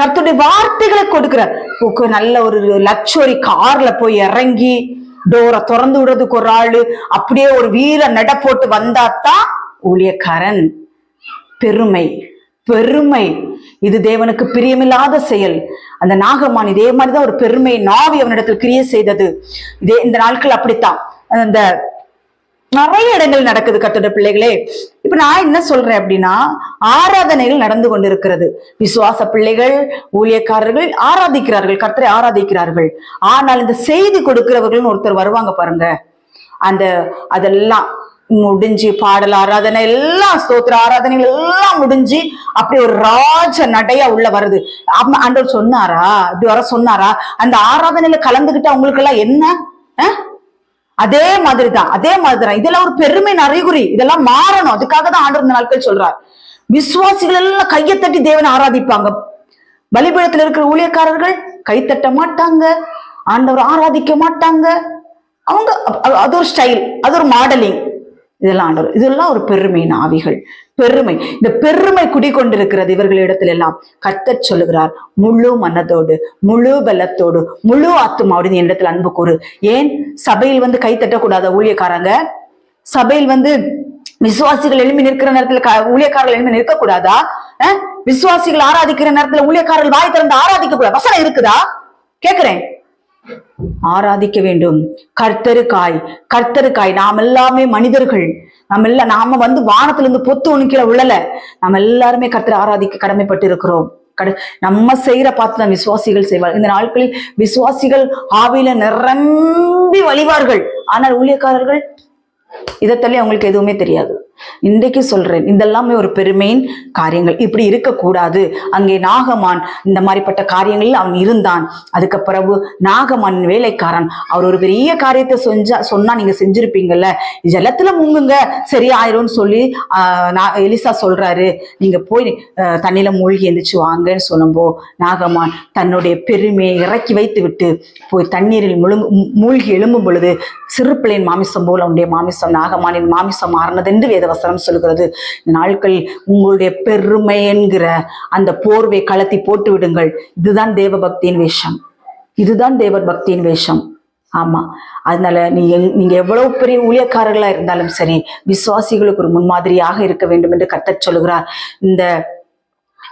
கர்த்தருடைய வார்த்தைகளை கொடுக்கிற நல்ல ஒரு லக்ஸரி கார்ல போய் இறங்கி டோரை திறந்து விடுறதுக்கு ஒரு ஆளு, அப்படியே ஒரு வீர நட போட்டு வந்தாத்தான் ஊழியக்காரன். பெருமை இது தேவனுக்கு பிரியமில்லாத செயல். அந்த நாகமான் இதே மாதிரிதான் ஒரு பெருமை நாவி அவனிடத்தில் கிரியை செய்தது. இந்த நாட்கள் அப்படித்தான் அந்த நிறைய இடங்கள் நடக்குது. கர்த்தருடைய பிள்ளைகளே, இப்ப நான் என்ன சொல்றேன் அப்படின்னா, ஆராதனைகள் நடந்து கொண்டிருக்கிறது. விசுவாச பிள்ளைகள் ஊழியக்காரர்கள் ஆராதிக்கிறார்கள், கர்த்தரை ஆராதிக்கிறார்கள். ஆனால் இந்த செய்தி கொடுக்கிறவர்கள் ஒருத்தர் வருவாங்க பாருங்க, அதெல்லாம் முடிஞ்சு பாடல் ஆராதனை எல்லாம் ஸ்தோத்திர ஆராதனைகள் எல்லாம் முடிஞ்சு அப்படி ஒரு ராஜ நடையா உள்ள வருது. ஆண்டவர் சொன்னாரா, இப்படி வர சொன்னாரா? அந்த ஆராதனையில கலந்துகிட்டு அவங்களுக்கு எல்லாம் என்ன அதே மாதிரிதான். இதெல்லாம் ஒரு பெருமை அறிகுறி. இதெல்லாம் மாறணும். அதுக்காக தான் ஆண்டவர் இந்த நாட்கள் சொல்றார். விசுவாசிகள் எல்லாம் கையை தட்டி தேவனை ஆராதிப்பாங்க. பலிபீடத்துல இருக்கிற ஊழியக்காரர்கள் கைத்தட்ட மாட்டாங்க, ஆண்டவர் ஆராதிக்க மாட்டாங்க. அவங்க அது ஒரு ஸ்டைல், அது ஒரு மாடலிங். இதெல்லாம் ஒரு பெருமையின் ஆவிகள். இந்த பெருமை குடிக்கொண்டிருக்கிறது இவர்களிடத்துல எல்லாம். கர்த்தர் சொல்லுகிறார், முழு மனதோடு முழு பலத்தோடு முழு ஆத்துமாவோடு நீ இடத்துல அன்பு கூறு. ஏன் சபையில் கை தட்டக்கூடாத ஊழியக்காரங்க? சபையில் விசுவாசிகள் எழுப்பி நிற்கிற நேரத்துல ஊழியக்காரர்கள் எழுப்பி நிற்க கூடாதா? விசுவாசிகள் ஆராதிக்கிற நேரத்துல ஊழியக்காரர்கள் வாய் திறந்து ஆராதிக்க கூடாது. வசனம் இருக்குதா கேக்குறேன். ஆராதிக்க வேண்டும். கர்த்தருக்காய் நாம் எல்லாமே மனிதர்கள். நாம வானத்துல இருந்து பொத்து ஒண்ணுக்கில உள்ளல. நம்ம எல்லாருமே கர்த்தரை ஆராதிக்க கடமைப்பட்டு இருக்கிறோம். நம்ம செய்யற பார்த்துதான் விசுவாசிகள் செய்வார். இந்த நாட்களில் விசுவாசிகள் ஆவியில நிரம்பி வழிவார்கள். ஆனால் ஊழியக்காரர்கள் இதை தள்ளி அவங்களுக்கு எதுவுமே தெரியாது. இன்றைக்கு சொல்றேன், இதெல்லாமே ஒரு பெருமையின் காரியங்கள். இப்படி இருக்கக்கூடாது. அங்கே நாகமான் இந்த மாதிரிப்பட்ட காரியங்களில் அவன் இருந்தான். அதுக்கு பிறகு நாகமான் வேலைக்காரன் அவர் ஒரு பெரிய காரியத்தை சொன்னா நீங்க செஞ்சிருப்பீங்கல்ல, ஜலத்துல முங்குங்க சரி ஆயிரும்னு சொல்லி எலிசா சொல்றாரு, நீங்க போய் தண்ணியில மூழ்கி எந்திரிச்சு வாங்கன்னு சொல்லும்போ நாகமான் தன்னுடைய பெருமையை இறக்கி வைத்து விட்டு போய் தண்ணீரில் மூழ்கி எழும்பும் பொழுது சிறு பிள்ளையின் மாமிசம் போல் அவனுடைய மாமிசம் நாகமானின் மாமிசம் மாறினது என்று வேதவசனம் சொல்கிறது. இந்த நாட்களில் உங்களுடைய பெருமை என்கிற அந்த போர்வை கலத்தி போட்டு விடுங்கள். இதுதான் தேவ பக்தியின் வேஷம். இதுதான் தேவ பக்தியின் வேஷம். ஆமா, அதனால நீங்க எவ்வளவு பெரிய ஊழியக்காரர்களா இருந்தாலும் சரி, விசுவாசிகளுக்கு ஒரு முன்மாதிரியாக இருக்க வேண்டும் என்று கர்த்தர் சொல்லுகிறார். இந்த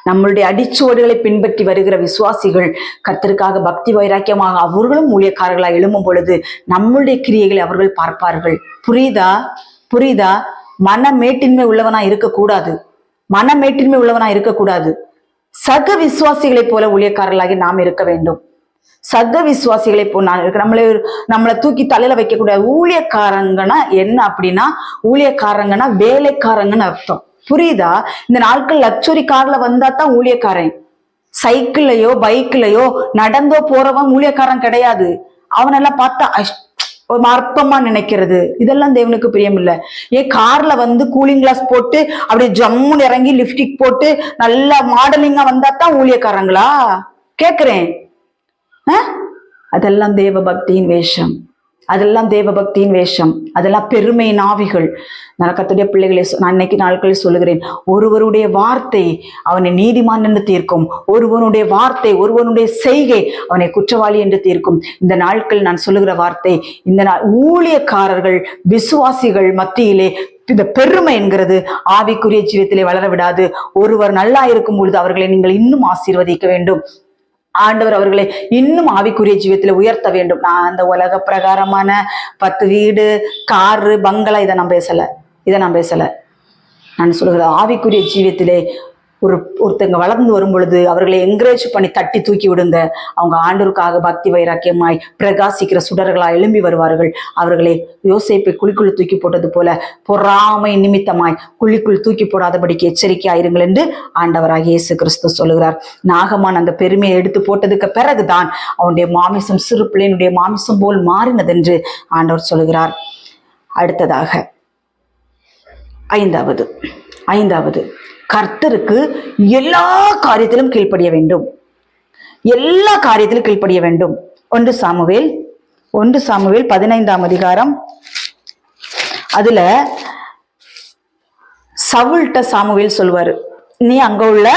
நம்மளுடைய அடிச்சுவடுகளை பின்பற்றி வருகிற விசுவாசிகள் கர்த்தருக்காக பக்தி வைராக்கியமாக அவர்களும் ஊழியக்காரர்களாக எழும்பும் பொழுது நம்மளுடைய கிரியைகளை அவர்கள் பார்ப்பார்கள். புரியுதா? மனமேட்டின்மை உள்ளவனா இருக்கக்கூடாது. சக விசுவாசிகளை போல ஊழியக்காரர்களாகி நாம் இருக்க வேண்டும். சக விசுவாசிகளை போ நான் இருக்க நம்மளை தூக்கி தலையில வைக்க கூடாது. ஊழியக்காரங்கன்னா என்ன அப்படின்னா, ஊழியக்காரங்கன்னா வேலைக்காரங்கன்னு அர்த்தம். புரியுதா? இந்த நாட்கள் லக்ஸுரி கார்ல வந்தா தான் ஊழியக்காரன். சைக்கிள்லயோ பைக்லயோ நடந்தோ போறவன் ஊழியக்காரன் கிடையாது. அவனெல்லாம் பார்த்தா ஒரு அற்பமா நினைக்கிறது. இதெல்லாம் தேவனுக்கு பிரியம் இல்லை. கார்ல கூலிங் கிளாஸ் போட்டு அப்படியே ஜம்முன்னு இறங்கி லிப்டிக் போட்டு நல்லா மாடலிங்கா வந்தா தான் ஊழியக்காரங்களா கேக்குறேன்? அதெல்லாம் தேவ பக்தியின் வேஷம். அதெல்லாம் பெருமையின் ஆவிகள். கர்த்தருடைய பிள்ளைகளை நான் இன்னைக்கு நாட்களில் சொல்லுகிறேன், ஒருவருடைய வார்த்தை அவனை நீதிமான் என்று தீர்க்கும். ஒருவனுடைய வார்த்தை, ஒருவனுடைய செய்கை அவனை குற்றவாளி என்று தீர்க்கும். இந்த நாட்கள் நான் சொல்லுகிற வார்த்தை, இந்த ஊழியக்காரர்கள் விசுவாசிகள் மத்தியிலே இந்த பெருமை என்கிறது ஆவிக்குரிய ஜீவியத்திலே வளர விடாது. ஒருவர் நல்லா இருக்கும் பொழுது அவர்களை நீங்கள் இன்னும் ஆசீர்வதிக்க வேண்டும். ஆண்டவர் அவர்களை இன்னும் ஆவிக்குரிய ஜீவியத்துல உயர்த்த வேண்டும். நான் அந்த உலக பிரகாரமான 10 வீடு, காரு, பங்களா இதை நான் பேசல. நான் சொல்லுகிறேன், ஆவிக்குரிய ஜீவியத்திலே ஒருத்தங்க வளர்ந்து வரும் பொழுது அவர்களை என்கரேஜ் பண்ணி தட்டி தூக்கி விடுங்க. அவங்க ஆண்டவருக்காக பக்தி வைராக்கியமாய் பிரகாசிக்கிற சுடர்களாய் எழும்பி வருவார்கள். அவர்களை யோசேப்பை குழிக்குள் தூக்கி போட்டது போல பொறாமை நிமித்தமாய் குழிக்குள் தூக்கி போடாதபடிக்கு எச்சரிக்கையாயிருங்கள் என்று ஆண்டவராகிய இயேசு கிறிஸ்து சொல்லுகிறார். நாகமான் அந்த பெருமையை எடுத்து போட்டதுக்கு பிறகுதான் அவனுடைய மாமிசம் சிறு பிள்ளையினுடைய மாமிசம் போல் மாறினதென்று ஆண்டவர் சொல்லுகிறார். அடுத்ததாக ஐந்தாவது கர்த்தருக்கு எல்லா காரியத்திலும் கீழ்ப்படிய வேண்டும். 1 சாமுவேல் 15ஆம் அதிகாரம். அதுல சவுல்ட்ட சாமுவேல் சொல்லுவாரு, நீ அங்க உள்ள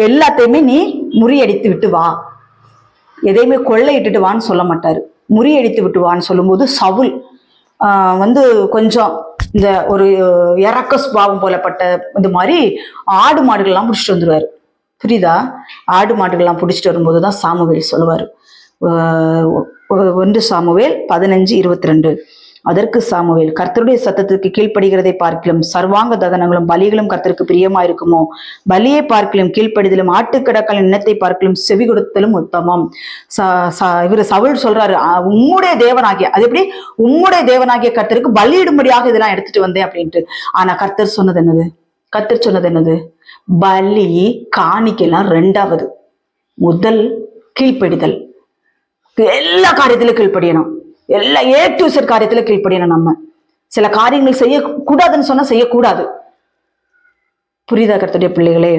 எல்லாத்தையுமே நீ முறியடித்து விட்டு வா, எதையுமே கொள்ளையிட்டுட்டு வான்னு சொல்ல மாட்டாரு. முறியடித்து விட்டு வான்னு சொல்லும்போது சவுல் கொஞ்சம் இந்த ஒரு இறக்க சுபாவம் போலப்பட்ட இது மாதிரி ஆடு மாடுகள்லாம் பிடிச்சிட்டு வந்துருவாரு. புரியுதா? ஆடு மாடுகள்லாம் பிடிச்சிட்டு வரும்போதுதான் சாமுவேல் சொல்லுவாரு. 1 சாமுவேல் 15:22. அதற்கு சாமுவேல், கர்த்தருடைய சத்தத்துக்கு கீழ்ப்படுகிறதை பார்க்கலும் சர்வாங்க தகனங்களும் பலிகளும் கர்த்தருக்கு பிரியமா இருக்குமோ? பலியை பார்க்கலும் கீழ்ப்படிதலும் ஆட்டுக்கடக்காலின் இனத்தை பார்க்கலும் செவி கொடுத்தலும் உத்தமம். இவர் சவுல் சொல்றாரு, உம்முடைய தேவனாகிய, அது எப்படி உம்முடைய தேவனாகிய கர்த்தருக்கு பலியிடும்படியாக இதெல்லாம் எடுத்துட்டு வந்தேன் அப்படின்ட்டு. ஆனா கர்த்தர் சொன்னது என்னது? பலி காணிக்கலாம் 2வது. முதல் கீழ்ப்படிதல். எல்லா காரியத்திலும் கீழ்ப்படியணும். எல்லா A to Z காரியத்துல கீழ்ப்படியணும். நம்ம சில காரியங்கள் செய்யக்கூடாதுன்னு சொன்னா செய்யக்கூடாது. புரியுதா கர்த்தருடைய பிள்ளைகளே?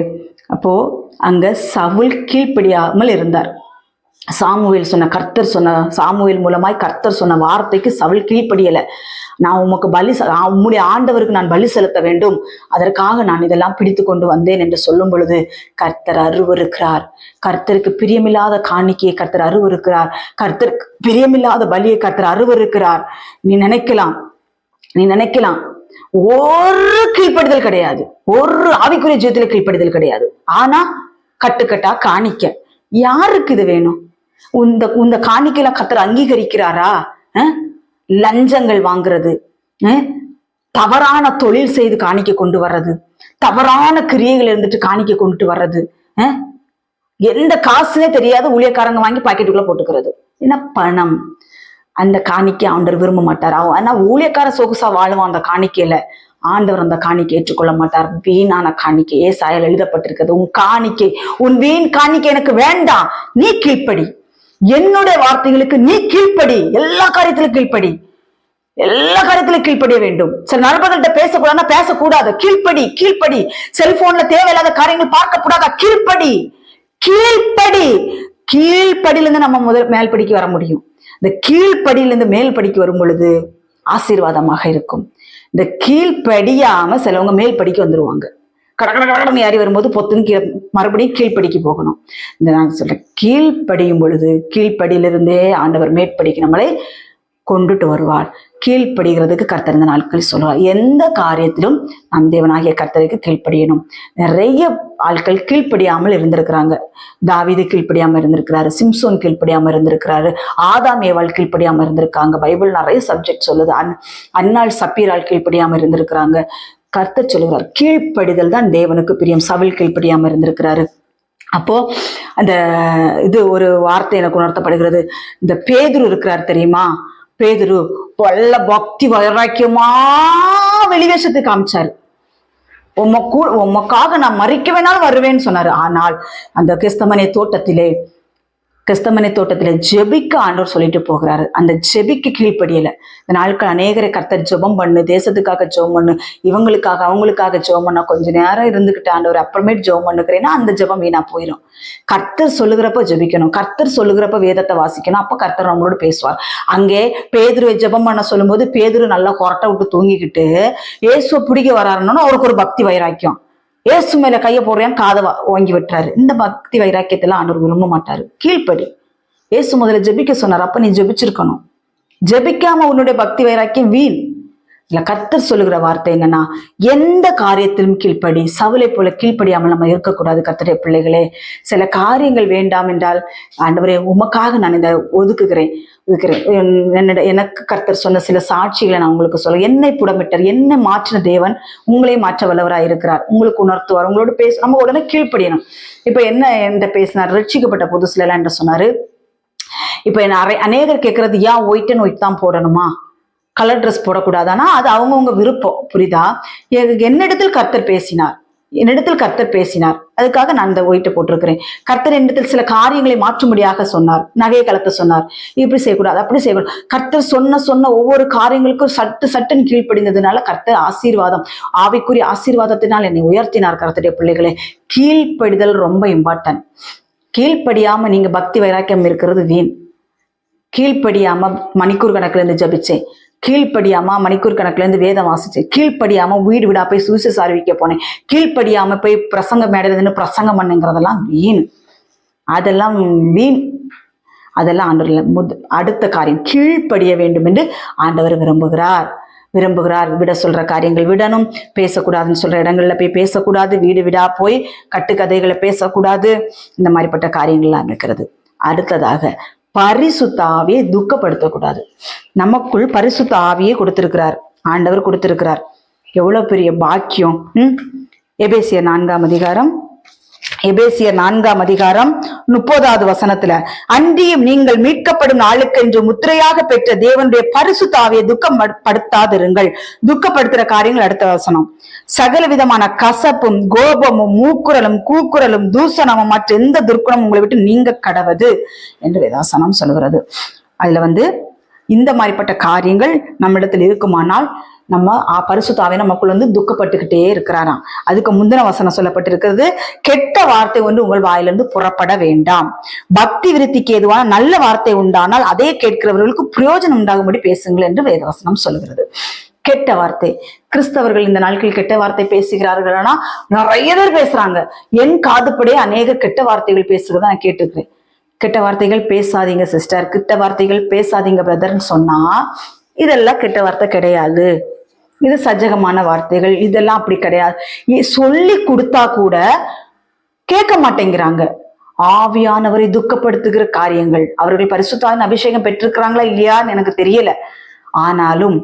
அப்போ அங்க சவுல் கீழ்ப்படியாமல் இருந்தார். சாமுவேல் மூலமாய் கர்த்தர் சொன்ன வார்த்தைக்கு சவுல் கீழ்ப்படியல. நான் உம்முடைய ஆண்டவருக்கு நான் பலி செலுத்த வேண்டும், அதற்காக நான் இதெல்லாம் பிடித்து கொண்டு வந்தேன் என்று சொல்லும் பொழுது கர்த்தர் அருவருக்கிறார். கர்த்தருக்கு பிரியமில்லாத காணிக்கையை கர்த்தர் அருவருக்கிறார். கர்த்தருக்கு பிரியமில்லாத பலியை கர்த்தர் அருவருக்கிறார். நீ நினைக்கலாம் ஒரு கீழ்ப்படிதல் கிடையாது, ஒரு ஆவிக்குரிய ஜீவிதத்துல கீழ்ப்படிதல் கிடையாது. ஆனா கட்டுக்கட்டா காணிக்க. யாருக்கு இது வேணும்? இந்த காணிக்கையில கர்த்தர் அங்கீகரிக்கிறாரா? லஞ்சங்கள் வாங்குறது, தவறான தொழில் செய்து காணிக்க கொண்டு வர்றது, தவறான கிரியைகள் இருந்துட்டு காணிக்க கொண்டு வர்றது, எந்த காசுனே தெரியாத ஊழியக்காரங்க வாங்கி பாக்கெட்டுக்குள்ள போட்டுக்கிறது. ஏன்னா பணம். அந்த காணிக்கை ஆண்டவர் விரும்ப மாட்டார். ஆனா ஊழியக்கார சொகுசா வாழுவான் அந்த காணிக்கையில. ஆண்டவர் அந்த காணிக்கை ஏற்றுக்கொள்ள மாட்டார். வீணான காணிக்கை. ஏசாயால எழுதப்பட்டிருக்கிறது, உன் காணிக்கை, உன் வீண் காணிக்கை எனக்கு வேண்டாம், நீ கீழ்ப்படி, என்னுடைய வார்த்தைகளுக்கு நீ கீழ்ப்படி, எல்லா காரியத்திலும் கீழ்ப்படி, எல்லா காரியத்திலும் கீழ்ப்படிய வேண்டும். சில நண்பர்கள்ட்ட பேசக்கூடாதுன்னா பேசக்கூடாது, கீழ்ப்படி கீழ்ப்படி. செல்போன்ல தேவையில்லாத காரியங்கள் பார்க்க கூடாதா, கீழ்ப்படி கீழ்ப்படி. கீழ்ப்படியிலிருந்து நம்ம மேல் படிக்கு வர முடியும். இந்த கீழ்ப்படியிலிருந்து மேல் படிக்கு வரும் பொழுது ஆசீர்வாதமாக இருக்கும். இந்த கீழ்ப்படியாம சிலவங்க மேல் படிக்க வந்துருவாங்க. கடற்கடன்னு ஏறி வரும்போது பொத்துன்னு மறுபடியும் கீழ்ப்படிக்கு போகணும். இந்த நான் சொல்றேன், கீழ்ப்படியும் பொழுது கீழ்ப்படியிலிருந்தே ஆண்டவர் மேற்படிக்கு நம்மளை கொண்டுட்டு வருவார். கீழ்ப்படுகிறதுக்கு கர்த்தர் இந்த நாட்களில் சொல்லுவார். எந்த காரியத்திலும் நம் தேவனாகிய கர்த்தருக்கு கீழ்ப்படியணும். நிறைய ஆட்கள் கீழ்ப்படியாமல் இருந்திருக்கிறாங்க. தாவீது கீழ்ப்படியாம இருந்திருக்கிறாரு, சிம்சோன் கீழ்ப்படியாம இருந்திருக்கிறாரு, ஆதாம் ஏவாள் கீழ்ப்படியாம இருந்திருக்காங்க. பைபிள் நிறைய சப்ஜெக்ட் சொல்லுது. அன்னாள் சப்பீரால் கீழ்ப்படியாம இருந்திருக்கிறாங்க. கர்த்தர் சொல்லுகிறார், கீழ்ப்படிதல் தான் தேவனுக்கு பிரியம். சவுல் கீழ்ப்படியாம இருந்திருக்கிறாரு. அப்போ அந்த இது ஒரு வார்த்தை எனக்கு உணர்த்தப்படுகிறது. இந்த பேதுரு இருக்கிறார் தெரியுமா? பேதுரு வல்ல பக்தி வைராக்கியமா வெளிவேஷத்துக்கு காமிச்சாரு. உமக்காக நான் மறிக்க வேணாலும் வருவேன்னு சொன்னாரு. ஆனால் அந்த கெஸ்தமனே தோட்டத்திலே ஜெபிக்க ஆண்டவர் சொல்லிட்டு போகிறாரு. அந்த ஜெபிக்கு கீழ்ப்படியல. இந்த நாட்கள் அநேகரை கர்த்தர் ஜெபம் பண்ணு, தேசத்துக்காக ஜெபம் பண்ணு, இவங்களுக்காக அவங்களுக்காக ஜெபம் பண்ணா கொஞ்ச நேரம் இருந்துகிட்டு ஆண்டவர் அப்புறமேட்டு ஜெபம் பண்ணுக்கிறேன்னா அந்த ஜெபம் வீணா போயிடும். கர்த்தர் சொல்லுகிறப்ப ஜெபிக்கணும், கர்த்தர் சொல்லுகிறப்ப வேதத்தை வாசிக்கணும். அப்ப கர்த்தர் நம்மளோட பேசுவார். அங்கே பேதுருவை ஜெபம் பண்ண சொல்லும் போது பேதுரு நல்லா கொரட்டை விட்டு தூங்கிக்கிட்டு இயேசுவை பிடிக்க வராருன்னு அவருக்கு ஒரு பக்தி வைராக்கியம். ஏசு மேல கைய போடுறேன், காதை வாங்கி விட்டுறாரு. இந்த பக்தி வைராக்கியத்தெல்லாம் ஆண்டவர் விரும்ப மாட்டாரு. கீழ்ப்படி. ஏசு முதல்ல ஜெபிக்க சொன்னார், அப்ப நீ ஜெபிச்சிருக்கணும். ஜெபிக்காம உன்னுடைய பக்தி வைராக்கியம் வீண். இல்ல, கர்த்தர் சொல்லுகிற வார்த்தை என்னன்னா, எந்த காரியத்திலும் கீழ்ப்படி. சவுலை போல கீழ்ப்படியாமல் நம்ம இருக்கக்கூடாது. கர்த்தருடைய பிள்ளைகளே, சில காரியங்கள் வேண்டாம் என்றால் ஆண்டவரே உமக்காக நான் இதை ஒதுக்குகிறேன். எனக்கு கர்த்தர் சொன்ன சில சாட்சிகளை நான் உங்களுக்கு சொல்ல. என்னை புடமிட்டார், என்னை மாற்றின தேவன் உங்களை மாற்ற வல்லவராக இருக்கிறார். உங்களுக்கு உணர்த்துவார், உங்களோட நம்ம உடனே கீழ்ப்படியணும். இப்ப என்ன என்கிட்ட பேசினார், ரட்சிக்கப்பட்ட புதுசுல எல்லாம் என்ன சொன்னாரு, இப்ப என்ன அநேகர் கேட்கறது, ஏன் ஒயிட் அண்ட் ஒயிட் தான் போடணுமா, கலர் ட்ரெஸ் போடக்கூடாதானா? அது அவங்கவுங்க விருப்பம், புரியுதா? என்னிடத்தில் கர்த்தர் பேசினார், அதுக்காக நான் இந்த ஒயிட்டை போட்டிருக்கிறேன். கர்த்தர் என்னிடத்தில் சில காரியங்களை மாற்றும்படியாக சொன்னார். நகையை கலத்த சொன்னார், இப்படி செய்யக்கூடாது, அப்படி செய்யக்கூடாது. கர்த்தர் சொன்ன ஒவ்வொரு காரியங்களுக்கும் சட்டுன்னு கீழ்ப்படிந்ததுனால கர்த்தர் ஆசீர்வாதம், ஆவிக்குரிய ஆசீர்வாதத்தினால் என்னை உயர்த்தினார். கர்த்தருடைய பிள்ளைகளே, கீழ்ப்படிதல் ரொம்ப இம்பார்ட்டன்ட். கீழ்ப்படியாம நீங்க பக்தி வைராக்கியம் இருக்கிறது வீண். கீழ்ப்படியாம மணிக்கூர் கணக்குல இருந்து ஜபிச்சேன், கீழ்ப்படியாம மணிக்கூர் கணக்குல இருந்து வேதம் வாசிச்சேன், கீழ்ப்படியாம வீடு வீடா போய் சுவிசேஷ அறிவிக்க போனேன், கீழ்ப்படியாம போய் பிரசங்க மேடையில இருந்து பிரசங்கம் பண்ணுங்கிறதெல்லாம் வீண். அதெல்லாம் வீண். அதெல்லாம் ஆண்டவர் அடுத்த காரியம் கீழ்ப்படிய வேண்டும் என்று ஆண்டவர் விரும்புகிறார். விட சொல்ற காரியங்கள் விடணும், பேசக்கூடாதுன்னு சொல்ற இடங்கள்ல போய் பேசக்கூடாது, வீடு வீடா போய் கட்டுக்கதைகளை பேசக்கூடாது, இந்த மாதிரிப்பட்ட காரியங்கள்லாம் இருக்கிறது. அடுத்ததாக பரிசுத்த ஆவியை துக்கப்படுத்தக்கூடாது. நமக்குள் பரிசுத்த ஆவியை கொடுத்திருக்கிறார், ஆண்டவர் கொடுத்திருக்கிறார். எவ்வளவு பெரிய பாக்கியம். எபேசியர் 4 அதிகாரம் 30வது வசனத்துல, அன்றியும் நீங்கள் மீட்கப்படும் நாளுக்கென்று முத்திரையாக பெற்ற தேவனுடைய பரிசுத்த ஆவியை துக்கப்படுத்தாதிருங்கள். துக்கப்படுத்துற காரியங்கள் அடுத்த வசனம், சகல விதமான கசப்பும் கோபமும் மூக்குரலும் கூக்குரலும் தூசணமும் மற்ற எந்த துர்க்குணமும் உங்களை விட்டு நீங்க கடவது என்று வேதாசனம் சொல்கிறது. அதுல இந்த மாதிரிப்பட்ட காரியங்கள் நம்மிடத்தில் இருக்குமானால் நம்ம பரிசுத்தாவே நமக்குள்ள துக்கப்பட்டுக்கிட்டே இருக்கிறாராம். அதுக்கு முந்தின வசனம் சொல்லப்பட்டிருக்கிறது, கெட்ட வார்த்தை ஒன்று உங்கள் வாயிலிருந்து புறப்பட வேண்டாம். பக்தி விருத்திக்கு ஏதுவான நல்ல வார்த்தை உண்டானால் அதே கேட்கிறவர்களுக்கு பிரயோஜனம் உண்டாகும்படி பேசுங்கள் என்று வேதவசனம் சொல்கிறது. கெட்ட வார்த்தை, கிறிஸ்தவர்கள் இந்த நாட்களில் கெட்ட வார்த்தை பேசுகிறார்கள்னா நிறைய பேர் பேசுறாங்க. என் காதுபடியே அநேக கெட்ட வார்த்தைகள் பேசுகிறத நான் கேட்டுக்கிறேன். கெட்ட வார்த்தைகள் பேசாதீங்க சிஸ்டர், கெட்ட வார்த்தைகள் பேசாதீங்க பிரதர்ன்னு சொன்னா இதெல்லாம் கெட்ட வார்த்தை கிடையாது, இது சஜகமான வார்த்தைகள், இதெல்லாம் அப்படி கிடையாது. சொல்லி கொடுத்தா கூட கேட்க மாட்டேங்கிறாங்க. ஆவியானவரை துக்கப்படுத்துகிற காரியங்கள். அவர்கள் பரிசுத்தாவின் அபிஷேகம் பெற்றிருக்கிறாங்களா இல்லையான்னு எனக்கு தெரியல. ஆனாலும்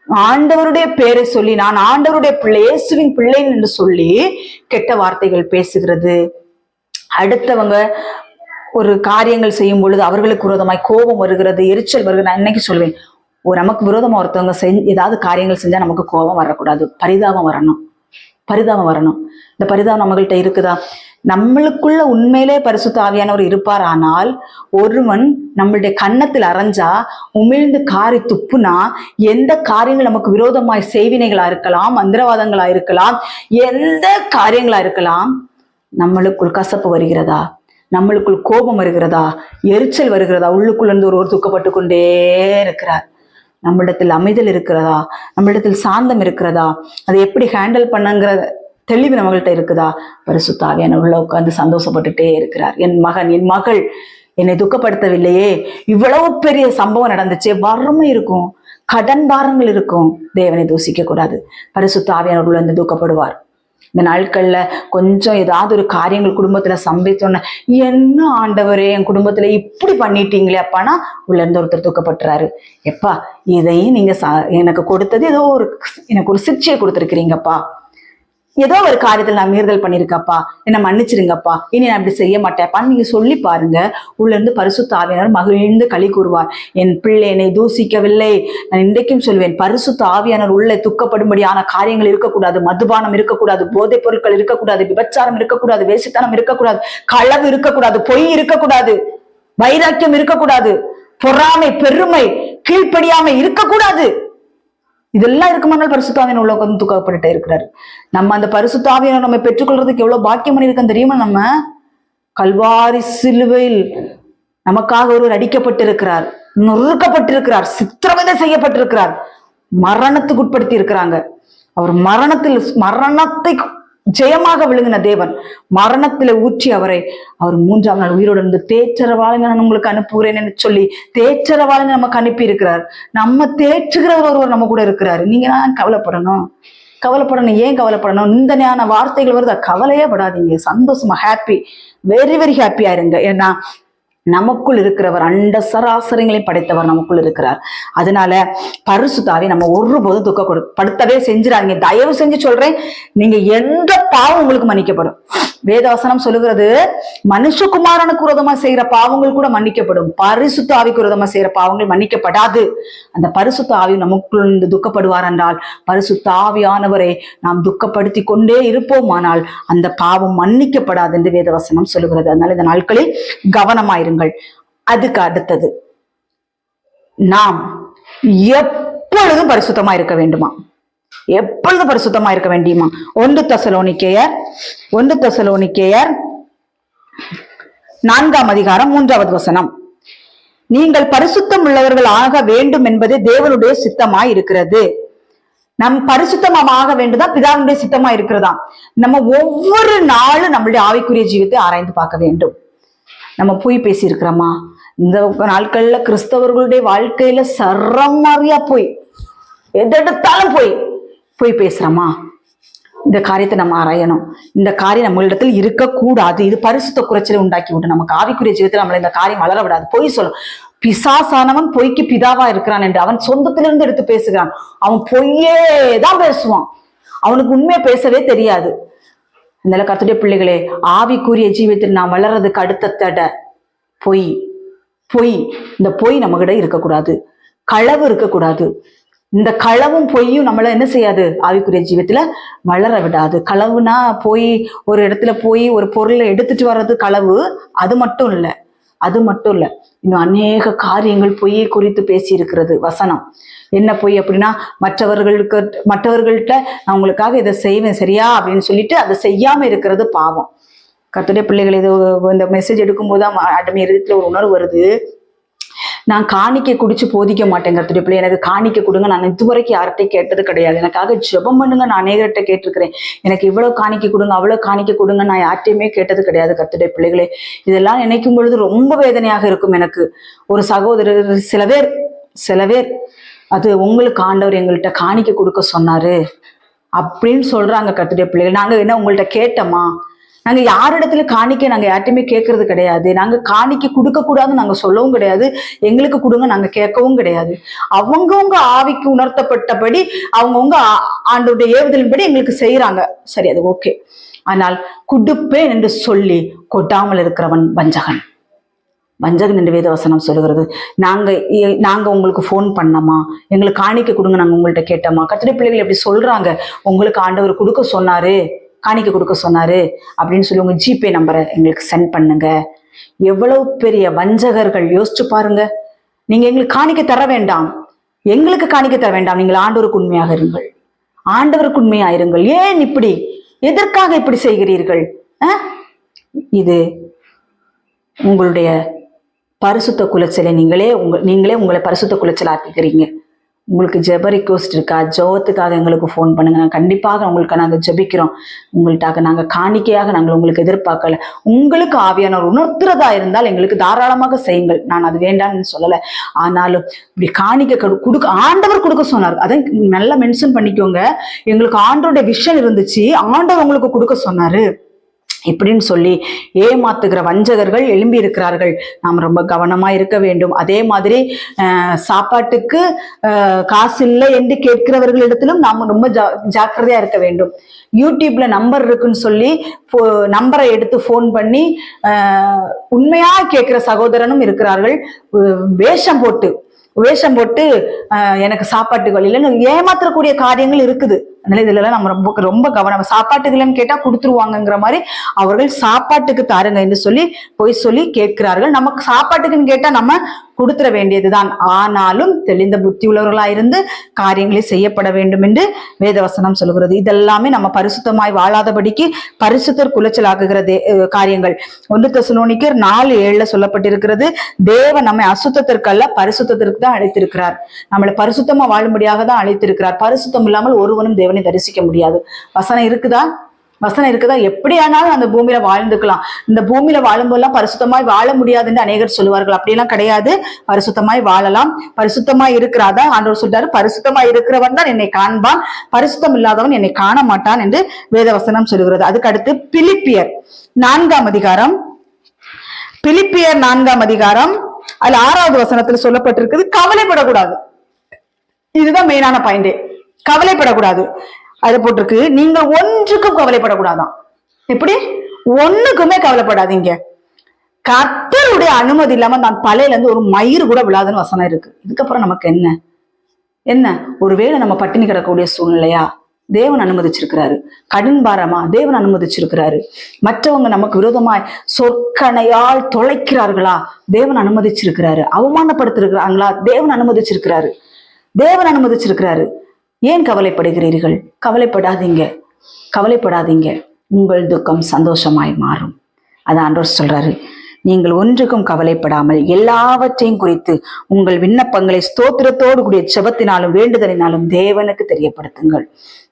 ஆண்டவருடைய பேரை சொல்லி, நான் ஆண்டவருடைய பிள்ளை, இயேசுவின் பிள்ளை என்று சொல்லி கெட்ட வார்த்தைகள் பேசுகிறது, அடுத்தவங்க ஒரு காரியங்கள் செய்யும் பொழுது அவர்களுக்கு விரோதமாய் கோபம் வருகிறது, எரிச்சல் வருகிறது. நான் இன்னைக்கு சொல்வேன், நமக்கு விரோதமா ஒருத்தவங்க ஏதாவது காரியங்கள் செஞ்சா நமக்கு கோபம் வரக்கூடாது, பரிதாபம் வரணும். பரிதாபம் வரணும். இந்த பரிதாபம் நம்மகிட்ட இருக்குதா? நம்மளுக்குள்ள உண்மையிலே பரிசுத்த ஆவியானவர் இருப்பார். ஆனால் ஒருவன் நம்மளுடைய கன்னத்தில் அரைஞ்சா, உமிழ்ந்து காரி துப்புனா, எந்த காரியங்கள் நமக்கு விரோதமாய் செய்வினைகளா இருக்கலாம், மந்திரவாதங்களா இருக்கலாம், எந்த காரியங்களா இருக்கலாம், நம்மளுக்குள் கசப்பு வருகிறதா, நம்மளுக்குள் கோபம் வருகிறதா, எரிச்சல் வருகிறதா, உள்ளுக்குள்ள இருந்து ஒருவர் துக்கப்பட்டு கொண்டே இருக்கிறார். நம்மளிடத்தில் அமைதல் இருக்கிறதா, நம்மளிடத்தில் சாந்தம் இருக்கிறதா, அதை எப்படி ஹேண்டில் பண்ணுங்கிற தெளிவு நம்மகிட்ட இருக்குதா? பரிசுத்த ஆவியானவர் உள்ள உட்கார்ந்து சந்தோஷப்பட்டுட்டே இருக்கிறார். என் மகன், என் மகள் என்னை துக்கப்படுத்தவில்லையே, இவ்வளவு பெரிய சம்பவம் நடந்துச்சு, வறுமை இருக்கும், கடன் பாரங்கள் இருக்கும், தேவனை தூசிக்க கூடாது. பரிசுத்த ஆவியானவர் உள்ள இருந்து துக்கப்படுவார். இந்த நாட்கள்ல கொஞ்சம் ஏதாவது ஒரு காரியங்கள் குடும்பத்துல சம்பித்தோன்ன, என்ன ஆண்டவரே என் குடும்பத்துல இப்படி பண்ணிட்டீங்களே அப்பானா, உள்ள இருந்து ஒருத்தர் தூக்கப்பட்டுறாரு. எப்பா, இதையும் நீங்க எனக்கு கொடுத்தது ஏதோ எனக்கு ஒரு சிக்ஷையை கொடுத்துருக்கிறீங்கப்பா, ஏதோ ஒரு காரியத்தில் நான் மீறுதல் பண்ணிருக்கப்பா, என்ன மன்னிச்சிருங்கப்பா, இனி நான் இப்படி செய்ய மாட்டேன்ப்பான்னு நீங்க சொல்லி பாருங்க. உள்ள இருந்து பரிசுத்த ஆவியானவர் மகிழ்ந்து களி கூறுவார். என் பிள்ளை என்னை தூசிக்கவில்லை. நான் இன்றைக்கும் சொல்வேன், பரிசுத்த ஆவியானவர் உள்ளே துக்கப்படும்படியான காரியங்கள் இருக்கக்கூடாது. மதுபானம் இருக்கக்கூடாது, போதைப் பொருட்கள் இருக்கக்கூடாது, விபச்சாரம் இருக்கக்கூடாது, வேசித்தனம் இருக்கக்கூடாது, களவு இருக்கக்கூடாது, பொய் இருக்கக்கூடாது, வைராக்கியம் இருக்கக்கூடாது, பொறாமை, பெருமை, கீழ்ப்படியாமை இருக்கக்கூடாது. இதெல்லாம் இருக்குமானால் பரிசுத்த ஆவியானவர் உள்ள உட்கார்ந்து துக்கப்பட்டுட்டே இருக்கிறாரு. நம்ம அந்த பரிசுத்த ஆவியானவர் நம்ம பெற்றுக்கொள்றதுக்கு எவ்வளவு பாக்கியம் பண்ணியிருக்கோம் தெரியுமா? நம்ம கல்வாரி சிலுவையில் நமக்காக ஒருவர் அடிக்கப்பட்டிருக்கிறார், நொறுக்கப்பட்டிருக்கிறார், சித்திரவதை செய்யப்பட்டிருக்கிறார், மரணத்துக்கு உட்படுத்தி இருக்கிறாங்க. அவர் மரணத்தை ஜெயமாக விழுங்கின தேவன் மரணத்துல ஊற்றி அவர் 3ஆம் நாள் உயிரோடு இருந்து தேற்றரவாளனை நான் உங்களுக்கு அனுப்புகிறேன் என்று சொல்லி தேற்றரவாளனை நமக்கு அனுப்பி இருக்கிறார். நம்ம தேற்றுகிறவர் ஒருவர் நம்ம கூட இருக்கிறாரு. நீங்க நான் கவலைப்படணும்? ஏன் கவலைப்படணும்? நிந்தனையான வார்த்தைகள் வருதா? கவலையே படாதீங்க, சந்தோஷமா ஹாப்பி, வெரி வெரி ஹாப்பியா இருங்க. ஏன்னா நமக்குள் இருக்கிறவர், அண்ட சராசரங்களை படைத்தவர் நமக்குள் இருக்கிறார். அதனால பரிசுத்த ஆவி நம்ம ஒருபோதும் துக்கப்படுத்தவே செஞ்சிடாதீங்க. தயவு செஞ்சு சொல்றேன், நீங்க எந்த பாவம் உங்களுக்கு மன்னிக்கப்படும். வேதவசனம் சொல்லுகிறது, மனுஷகுமாரனுக்கு விரோதமா செய்யற பாவங்கள் கூட மன்னிக்கப்படும், பரிசுத்த ஆவிக்கு விரோதமா செய்யற பாவங்கள் மன்னிக்கப்படாது. அந்த பரிசுத்த ஆவி நமக்குள் துக்கப்படுவார் என்றால், பரிசுத்த ஆவியானவரை நாம் துக்கப்படுத்தி கொண்டே இருப்போமானால் அந்த பாவம் மன்னிக்கப்படாது என்று வேதவசனம் சொல்லுகிறது. அதனால இந்த நாட்களில் கவனமாயிருங்க. அதுக்கு அடுத்தது, நாம் எப்பொழுதும் பரிசுத்தமா இருக்க வேண்டுமா? எப்பொழுதும் பரிசுத்தமா இருக்க வேண்டியமா? 1 தெசலோனிக்கேயர் 4ஆம் அதிகாரம் 3வது வசனம், நீங்கள் பரிசுத்தம் உள்ளவர்கள் ஆக வேண்டும் என்பது தேவனுடைய சித்தமாய் இருக்கிறது. நம் பரிசுத்தமாக வேண்டுதான் பிதாவுடைய சித்தமா இருக்கிறதா. நம்ம ஒவ்வொரு நாளும் நம்மளுடைய ஆவிக்குரிய ஜீவித்தை ஆராய்ந்து பார்க்க வேண்டும். நம்ம பொய் பேசி இருக்கிறோமா? இந்த நாட்கள்ல கிறிஸ்தவர்களுடைய வாழ்க்கையில சரமாரியா எதெடுத்தாலும் பொய் பேசுறோமா? இந்த காரியத்தை நம்ம ஆராயணும். இந்த காரியம் நம்மளிடத்தில் இருக்கக்கூடாது. இது பரிசுத்த குறைச்சலை உண்டாக்கி விட்டு நமக்கு ஆவிக்குரிய ஜீவிதத்தில் நம்மள இந்த காரியம் வளர விடாது. பொய் சொல்லும். பிசாசானவன் பொய்க்கு பிதாவா இருக்கிறான் என்று அவன் சொந்தத்திலிருந்து எடுத்து பேசுகிறான். அவன் பொய்யே தான் பேசுவான், அவனுக்கு உண்மையை பேசவே தெரியாது. இந்த கர்த்தருடைய பிள்ளைகளே, ஆவிக்குரிய ஜீவியத்தில் நாம் வளர்றதுக்கு அடுத்த தடை பொய். இந்த பொய் நம்ம கிட்ட இருக்கக்கூடாது. களவு இருக்கக்கூடாது. இந்த களவும் பொய்யும் நம்மள என்ன செய்யாது? ஆவிக்குரிய ஜீவியத்துல வளர விடாது. களவுனா ஒரு இடத்துல ஒரு பொருளை எடுத்துட்டு வர்றது களவு. அது மட்டும் இல்லை. இன்னும் அநேக காரியங்கள் பொய்யை குறித்து பேசி இருக்கிறது வசனம். என்ன பொய் அப்படின்னா, மற்றவர்கள்ட்ட நான் உங்களுக்காக இதை செய்வேன் சரியா அப்படின்னு சொல்லிட்டு அதை செய்யாம இருக்கிறது பாவம். கர்த்தருடைய பிள்ளைகள், இது இந்த மெசேஜ் எடுக்கும்போது அடமே இருதயத்துல ஒரு உணர்வு வருது. நான் காணிக்கை குடிச்சு போதிக்க மாட்டேன். கர்த்தருடைய பிள்ளை, எனக்கு காணிக்கை கொடுங்க. நான் இதுவரைக்கும் யார்கிட்டையும் கேட்டது கிடையாது. எனக்காக ஜெபம் பண்ணுங்க, நான் அநேகர்கிட்ட கேட்டிருக்கிறேன். எனக்கு இவ்வளவு காணிக்கை கொடுங்க, அவ்வளவு காணிக்கை கொடுங்க, நான் யார்ட்டையுமே கேட்டது கிடையாது. கர்த்தருடைய பிள்ளைகளே, இதெல்லாம் நினைக்கும் பொழுது ரொம்ப வேதனையாக இருக்கும் எனக்கு. ஒரு சகோதரர் சில பேர் அது உங்களுக்கு ஆண்டவர் எங்கள்கிட்ட காணிக்கை கொடுக்க சொன்னாரு அப்படின்னு சொல்றாங்க. கர்த்தருடைய பிள்ளைகள், நாங்க என்ன உங்கள்கிட்ட கேட்டோமா? நாங்க யாரிடத்துல காணிக்க நாங்க யார்ட்டையுமே கேட்கறது கிடையாது. நாங்க காணிக்க கொடுக்க கூடாதுன்னு நாங்க சொல்லவும் கிடையாது. எங்களுக்கு கொடுங்க நாங்க கேட்கவும் கிடையாது. அவங்கவுங்க ஆவிக்கு உணர்த்தப்பட்டபடி அவங்கவுங்க ஆண்டோடைய ஏவுதலின்படி எங்களுக்கு செய்யறாங்க. சரி, அது ஓகே. ஆனால் கொடுப்பேன் என்று சொல்லி கொட்டாமல் இருக்கிறவன் வஞ்சகன். வஞ்சகன் என்று வேதவசனம் சொல்லுகிறது. நாங்க உங்களுக்கு போன் பண்ணோமா, எங்களுக்கு காணிக்க கொடுங்க நாங்க உங்கள்கிட்ட கேட்டோமா? கர்த்தருடைய பிள்ளைகள் எப்படி சொல்றாங்க, உங்களுக்கு ஆண்டவர் கொடுக்க சொன்னாரு, காணிக்க கொடுக்க சொன்னாரு அப்படின்னு சொல்லி உங்க ஜிபே நம்பரை எங்களுக்கு சென்ட் பண்ணுங்க. எவ்வளவு பெரிய வஞ்சகர்கள், யோசிச்சு பாருங்க. நீங்க எங்களுக்கு காணிக்க தர வேண்டாம், எங்களுக்கு காணிக்க தர வேண்டாம், நீங்கள் ஆண்டவருக்கு உண்மையாக இருங்கள், ஆண்டவருக்கு உண்மையா இருங்கள். ஏன் இப்படி, எதற்காக இப்படி செய்கிறீர்கள்? இது உங்களுடைய பரிசுத்த குலைச்சலை நீங்களே உங்களை பரிசுத்த குலைச்சல் ஆக்கிக்கிறீங்க. உங்களுக்கு ஜெப ரிக்வெஸ்ட் இருக்கா? ஜெபத்துக்காக எங்களுக்கு ஃபோன் பண்ணுங்க, கண்டிப்பாக உங்களுக்கு நாங்கள் ஜெபிக்கிறோம். உங்கள்கிட்ட நாங்கள் காணிக்கையாக நாங்கள் உங்களுக்கு எதிர்பார்க்கல. உங்களுக்கு ஆவியானவர் உணர்த்துறதா இருந்தால் எங்களுக்கு தாராளமாக செய்யுங்கள், நான் அது வேண்டாம்னு சொல்லலை. ஆனாலும் இப்படி காணிக்க கொடுக்க ஆண்டவர் கொடுக்க சொன்னார், அதை நல்லா மென்ஷன் பண்ணிக்கோங்க. எங்களுக்கு ஆண்டோட விஷன் இருந்துச்சு, ஆண்டவர் உங்களுக்கு கொடுக்க சொன்னாரு இப்படின்னு சொல்லி ஏமாத்துகிற வஞ்சகர்கள் எழும்பி இருக்கிறார்கள். நாம் ரொம்ப கவனமா இருக்க வேண்டும். அதே மாதிரி சாப்பாட்டுக்கு காசு இல்லை என்று கேட்கிறவர்களிடத்திலும் நாம் ரொம்ப ஜாக்கிரதையா இருக்க வேண்டும். யூடியூப்ல நம்பர் இருக்குன்னு சொல்லி நம்பரை எடுத்து போன் பண்ணி உண்மையா கேட்கிற சகோதரனும் இருக்கிறார்கள். வேஷம் போட்டு எனக்கு சாப்பாட்டுக்கு வழியில ஏமாற்றக்கூடிய காரியங்கள் இருக்குது. அதனால இதுல நம்ம ரொம்ப கவனம். சாப்பாட்டுக்குலன்னு கேட்டா கொடுத்துருவாங்கங்கிற மாதிரி அவர்கள் சாப்பாட்டுக்கு தாருங்க என்று சொல்லி கேட்கிறார்கள். நமக்கு சாப்பாட்டுக்குன்னு கேட்டா நம்ம கொடுத்துட வேண்டியதுதான். ஆனாலும் தெளிந்த புத்தி உள்ளவர்களா இருந்து காரியங்களை செய்யப்பட வேண்டும் என்று வேதவசனம் சொல்கிறது. இதெல்லாமே நம்ம பரிசுத்தமாய் வாழாதபடிக்கு பரிசுத்தர் குலைச்சலாக்குகிற காரியங்கள். 1 தெசலோனிக்கர் 4:7 சொல்லப்பட்டிருக்கிறது, தேவன் நம்மை அசுத்தத்திற்கல்ல பரிசுத்தத்திற்கு தான் அழைத்திருக்கிறார். நம்மளை பரிசுத்தமா வாழும்படியாக தான் அழைத்திருக்கிறார். பரிசுத்தம் இல்லாமல் ஒருவனும் தேவனை தரிசிக்க முடியாது. வசனம் இருக்குதா? எப்படி ஆனாலும் அந்த பூமியில வாழ்ந்துக்கலாம். இந்த பூமியில வாழும்போதெல்லாம் பரிசுத்தமாய் வாழ முடியாதுன்னு அநேகர் சொல்லுவார்கள். அப்படியெல்லாம் கிடையாது, பரிசுத்தமாய் வாழலாம். பரிசுத்தமாய் இருக்கிறாதான் ஆண்டவர் சொல்றாரு, பரிசுத்தமாய் இருக்கிறவன் தான் என்னை காண்பான், பரிசுத்தம் இல்லாதவன் என்னை காண மாட்டான் என்று வேதவசனம் சொல்லுகிறது. அதுக்கு அடுத்து பிலிப்பியர் 4ஆம் அதிகாரம், பிலிப்பியர் 4ஆம் அதிகாரம் அதுல 6வது வசனத்துல சொல்லப்பட்டிருக்குது, கவலைப்படக்கூடாது. இதுதான் மெயினான பாயிண்ட், கவலைப்படக்கூடாது. அது போட்டிருக்கு, நீங்க ஒன்றுக்கும் கவலைப்படக்கூடாதான். எப்படி? ஒண்ணுக்குமே கவலைப்படாதீங்க. கர்த்தருடைய அனுமதி இல்லாம நான் தலையில இருந்து ஒரு மயிறு கூட விழாதுன்னு வசனம் இருக்கு. இதுக்கப்புறம் நமக்கு என்ன ஒருவேளை நம்ம பட்டினி கிடக்கக்கூடிய சூழ்நிலையா தேவன் அனுமதிச்சிருக்கிறாரு, கடன் பாரமா தேவன் அனுமதிச்சிருக்கிறாரு, மற்றவங்க நமக்கு விரோதமாய் சொற்கணையால் தொலைக்கிறார்களா தேவன் அனுமதிச்சிருக்கிறாரு, அவமானப்படுத்திருக்கிறாங்களா தேவன் அனுமதிச்சிருக்கிறாரு. ஏன் கவலைப்படுகிறீர்கள்? கவலைப்படாதீங்க, உங்கள் துக்கம் சந்தோஷமாய் மாறும். அதான் ஆண்டவர் சொல்றாரு, நீங்கள் ஒன்றுக்கும் கவலைப்படாமல் எல்லாவற்றையும் குறித்து உங்கள் விண்ணப்பங்களை ஸ்தோத்திரத்தோடு கூடிய ஜெபத்தினாலும் வேண்டுதலினாலும் தேவனுக்கு தெரியப்படுத்துங்கள்.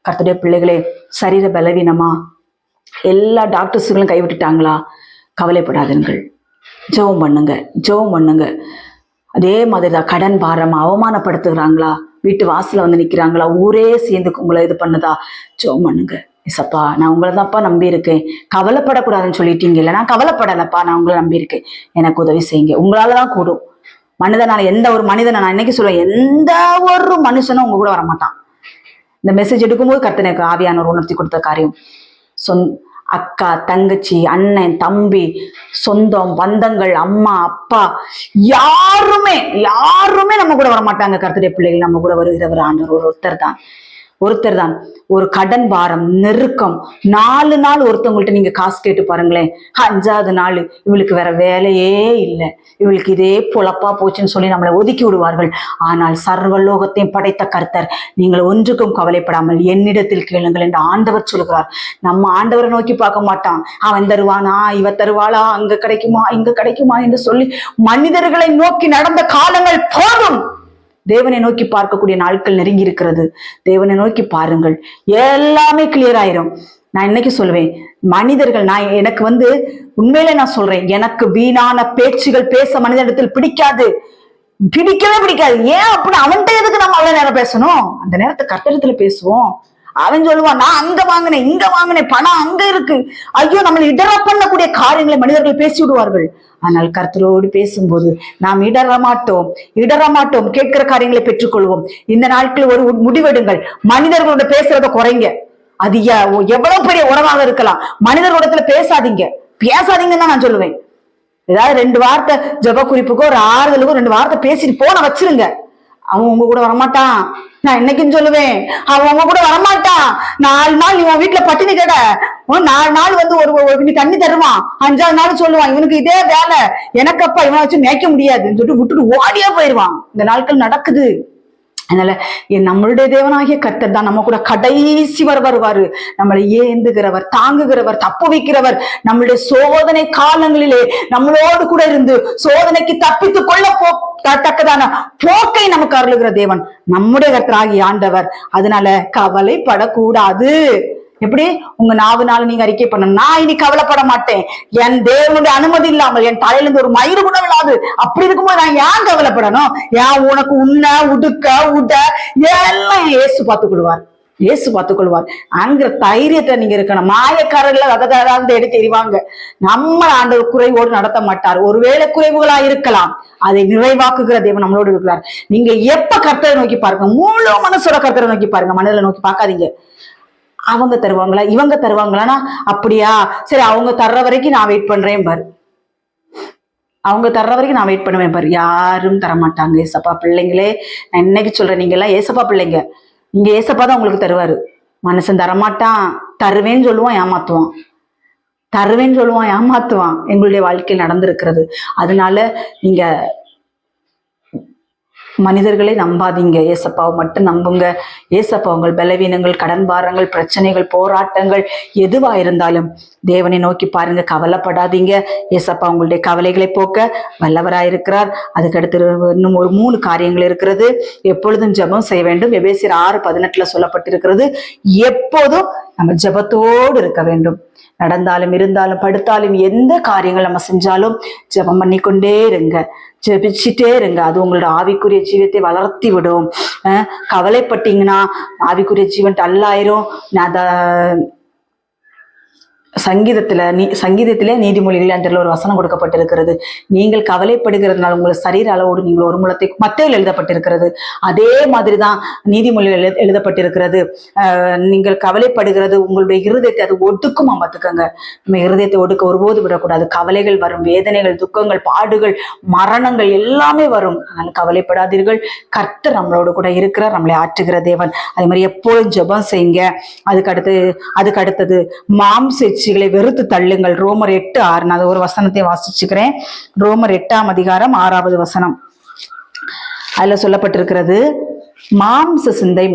கர்த்தருடைய பிள்ளைகளே, சரீர பலவீனமா எல்லா டாக்டர்ஸுகளும் கைவிட்டுட்டாங்களா? கவலைப்படாதீர்கள், ஜெபம் பண்ணுங்க. அதே மாதிரிதான் கடன் பாரமா அவமானப்படுத்துகிறாங்களா, வீட்டு வாசல வந்து நிக்கிறாங்களா, ஊரே சேர்ந்து உங்களை இது பண்ணுதா, ஜெபம் பண்ணுங்க. இசப்பா, நான் உங்களை தான்ப்பா நம்பி இருக்கேன், கவலைப்படக்கூடாதுன்னு சொல்லிட்டீங்கல்ல, நான் கவலைப்படலப்பா, நான் உங்களை நம்பி இருக்கேன், எனக்கு உதவி செய்யுங்க. உங்களாலதான் கூடும். மனிதனால எந்த ஒரு மனிதனை நான் இன்னைக்கு சொல்லுவேன், எந்த ஒரு மனுஷனும் உங்க கூட வரமாட்டான். இந்த மெசேஜ் எடுக்கும்போது கர்த்தர் எனக்கு ஆவியானவர் உணர்த்தி கொடுத்த காரியம், அக்கா, தங்கச்சி, அண்ணன், தம்பி, சொந்தம், பந்தங்கள், அம்மா, அப்பா, யாருமே நம்ம கூட வரமாட்டாங்க. கர்த்தருடைய பிள்ளைகள் நம்ம கூட வருகிறவர் ஆண்டவர் ஒருத்தர் தான். ஒரு கடன் பாரம், நெருக்கம், 4 நாள் ஒருத்தவங்கள்ட்ட நீங்க காசு கேட்டு பாருங்களேன், 5வது நாள் இவளுக்கு வேற வேலையே இல்லை, இவளுக்கு இதே பொழப்பா போச்சுன்னு சொல்லி நம்மளை ஒதுக்கி விடுவார்கள். ஆனால் சர்வலோகத்தையும் படைத்த கர்த்தர், நீங்கள் ஒன்றுக்கும் கவலைப்படாமல் என்னிடத்தில் கேளுங்கள் என்று ஆண்டவர் சொல்கிறார். நம்ம ஆண்டவரை நோக்கி பார்க்க மாட்டான், அவன் தருவானா, இவ தருவாளா, அங்க கிடைக்குமா இங்க கிடைக்குமா என்று சொல்லி மனிதர்களை நோக்கி நடந்த காலங்கள் போதும். தேவனை நோக்கி பார்க்கக்கூடிய நாட்கள் நெருங்கி இருக்கிறது. தேவனை நோக்கி பாருங்கள், எல்லாமே கிளியர் ஆயிரும். நான் இன்னைக்கு சொல்லுவேன், மனிதர்கள், எனக்கு உண்மையிலே நான் சொல்றேன், எனக்கு வீணான பேச்சுகள் பேச மனிதனிடத்தில் பிடிக்கவே பிடிக்காது. ஏன் அப்படின்னு அவன்கிட்ட எதுக்கு நம்ம அவ்வளவு நேரம் பேசணும்? அந்த நேரத்தை கர்த்தரிடத்துல பேசுவோம். அவன் சொல்லுவான், நான் அங்க வாங்கினேன், இங்க வாங்கினேன், பணம் அங்க இருக்கு. ஐயோ, நம்மளை இடர பண்ணக்கூடிய காரியங்களை மனிதர்கள் பேசி விடுவார்கள். ஆனால் கர்த்தரோடு பேசும்போது நாம் இடர மாட்டோம், கேட்கிற காரியங்களை பெற்றுக்கொள்வோம். இந்த நாட்களில் ஒரு முடிவெடுங்கள், மனிதர்களோட பேசுறத குறைங்க. அது எவ்வளவு பெரிய உறவாக இருக்கலாம், மனிதர்களிடத்துல பேசாதீங்கன்னு தான் நான் சொல்லுவேன். ஏதாவது 2 வார்த்தை ஜெப குறிப்புக்கோ ஒரு ஆறுதலுக்கோ 2 வார்த்தை பேசிட்டு போன வச்சிருங்க. அவன் உங்க கூட வரமாட்டான். நான் என்னைக்குன்னு சொல்லுவேன், அவன் உங்க கூட வரமாட்டான். 4 நாள் இவன் வீட்டுல பட்டினி கேட, 4 நாள் வந்து ஒரு தண்ணி தருவான். 5ஆவது நாள் சொல்லுவான், இவனுக்கு இதே வேலை, எனக்கப்பா இவனை வச்சு மேய்க்க முடியாதுன்னு சொல்லிட்டு விட்டுட்டு ஓடியே போயிடுவான். இந்த நாட்கள் நடக்குது. அதனால நம்மளுடைய தேவனாகிய கர்த்தர் தான் நம்ம கூட கடைசி வரை வருவாரு. நம்மளை ஏந்துகிறவர், தாங்குகிறவர், தப்பு வைக்கிறவர், நம்மளுடைய சோதனை காலங்களிலே நம்மளோடு கூட இருந்து சோதனைக்கு தப்பித்து கொள்ள தக்கதான போக்கை நமக்கு அருளுகிற தேவன் நம்முடைய கர்த்தராகிய ஆண்டவர். அதனால கவலைப்படக்கூடாது. எப்படி உங்க நாவுனால நீங்க அறிக்கை பண்ணணும், நான் இனி கவலைப்பட மாட்டேன், என் தேவனுடைய அனுமதி இல்லாமல் என் தலையில இருந்து ஒரு மயிறு கூட விழாது. அப்படி இருக்கும்போது நான் ஏன் கவலைப்படணும்? ஏன் உனக்கு உண்ண உடுக்க உட எல்லாம் இயேசு பார்த்துக்கொள்வார் அங்கிற தைரியத்தை நீங்க இருக்கணும். மாயக்காரர்கள் அதை எடுத்து எறிவாங்க. நம்ம ஆண்டவர் குறைவோடு நடத்த மாட்டார். ஒருவேளை குறைவுகளா இருக்கலாம், அதை நிறைவாக்குகிற தேவன் நம்மளோடு இருக்கிறார். நீங்க எப்ப கர்த்தரை நோக்கி பாருங்க, முழு மனசோட கர்த்தரை நோக்கி பாருங்க, மனதில நோக்கி பார்க்காதீங்க. அவங்க தருவாங்களா, இவங்க தருவாங்களான்னா அப்படியா, சரி அவங்க தர்ற வரைக்கும் நான் வெயிட் பண்றேன் பாரு, அவங்க தர்ற வரைக்கும் நான் வெயிட் பண்ணுவேன் பாரு. யாரும் தரமாட்டாங்க. ஏசப்பா பிள்ளைங்களே, நான் இன்னைக்கு சொல்றேன், நீங்க எல்லாம் ஏசப்பா பிள்ளைங்க, நீங்க ஏசப்பா தான் உங்களுக்கு தருவாரு. மனுஷன் தரமாட்டான், தருவேன்னு சொல்லுவான், ஏமாத்துவான். எங்களுடைய வாழ்க்கையில் நடந்திருக்கிறது. அதனால நீங்க மனிதர்களை நம்பாதீங்க, ஏசப்பாவை மட்டும் நம்புங்க. ஏசப்பா உங்கள் பலவீனங்கள், கடன் பாரங்கள், பிரச்சனைகள், போராட்டங்கள் எதுவா இருந்தாலும் தேவனை நோக்கி பாருங்க, கவலைப்படாதீங்க. ஏசப்பா உங்களுடைய கவலைகளை போக்க வல்லவராயிருக்கிறார். அதுக்கடுத்து இன்னும் ஒரு 3 காரியங்கள் இருக்கிறது. எப்பொழுதும் ஜெபம் செய்ய வேண்டும். எபேசியர் 6:18 சொல்லப்பட்டிருக்கிறது. எப்போதும் நம்ம ஜெபத்தோடு இருக்க வேண்டும். நடந்தாலும் இருந்தாலும் படுத்தாலும் எந்த காரியங்கள் நம்ம செஞ்சாலும் ஜெபம் பண்ணிக்கொண்டே இருங்க, ஜெபிச்சுட்டே இருங்க. அது உங்களோட ஆவிக்குரிய ஜீவத்தை வளர்த்தி விடும். கவலைப்பட்டீங்கன்னா ஆவிக்குரிய ஜீவன் டல்லாயிரும். சங்கீதத்திலே நீதிமொழிகள் அந்த ஒரு வசனம் கொடுக்கப்பட்டிருக்கிறது. நீங்கள் கவலைப்படுகிறதுனால உங்களை சரீர அளவோடு நீங்கள் ஒரு முழத்தை, மத்தேயுவில் எழுதப்பட்டிருக்கிறது. அதே மாதிரிதான் நீதிமொழிகள் எழுதப்பட்டிருக்கிறது. நீங்கள் கவலைப்படுகிறது உங்களுடைய இருதயத்தை அது ஒடுக்குமா பார்த்துக்கோங்க. நம்ம இருதயத்தை ஒடுக்க ஒருபோது விடக்கூடாது. கவலைகள் வரும், வேதனைகள், துக்கங்கள், பாடுகள், மரணங்கள் எல்லாமே வரும். அதனால கவலைப்படாதீர்கள். கர்த்தர் நம்மளோடு கூட இருக்கிறார், நம்மளை ஆற்றுகிற தேவன். அதே மாதிரி எப்போதும் ஜெபம் செய்யுங்க. அதுக்கு அடுத்தது மாம்ச இச்சைகளை வெறுத்து தள்ளுங்கள். ரோமர் 8:6. நான் ஒரு வசனத்தை வாசிச்சுக்கிறேன். ரோமர் 8ஆம் அதிகாரம் 6வது வசனம். அதுல சொல்லப்பட்டிருக்கிறது, மாம்ச சிந்தை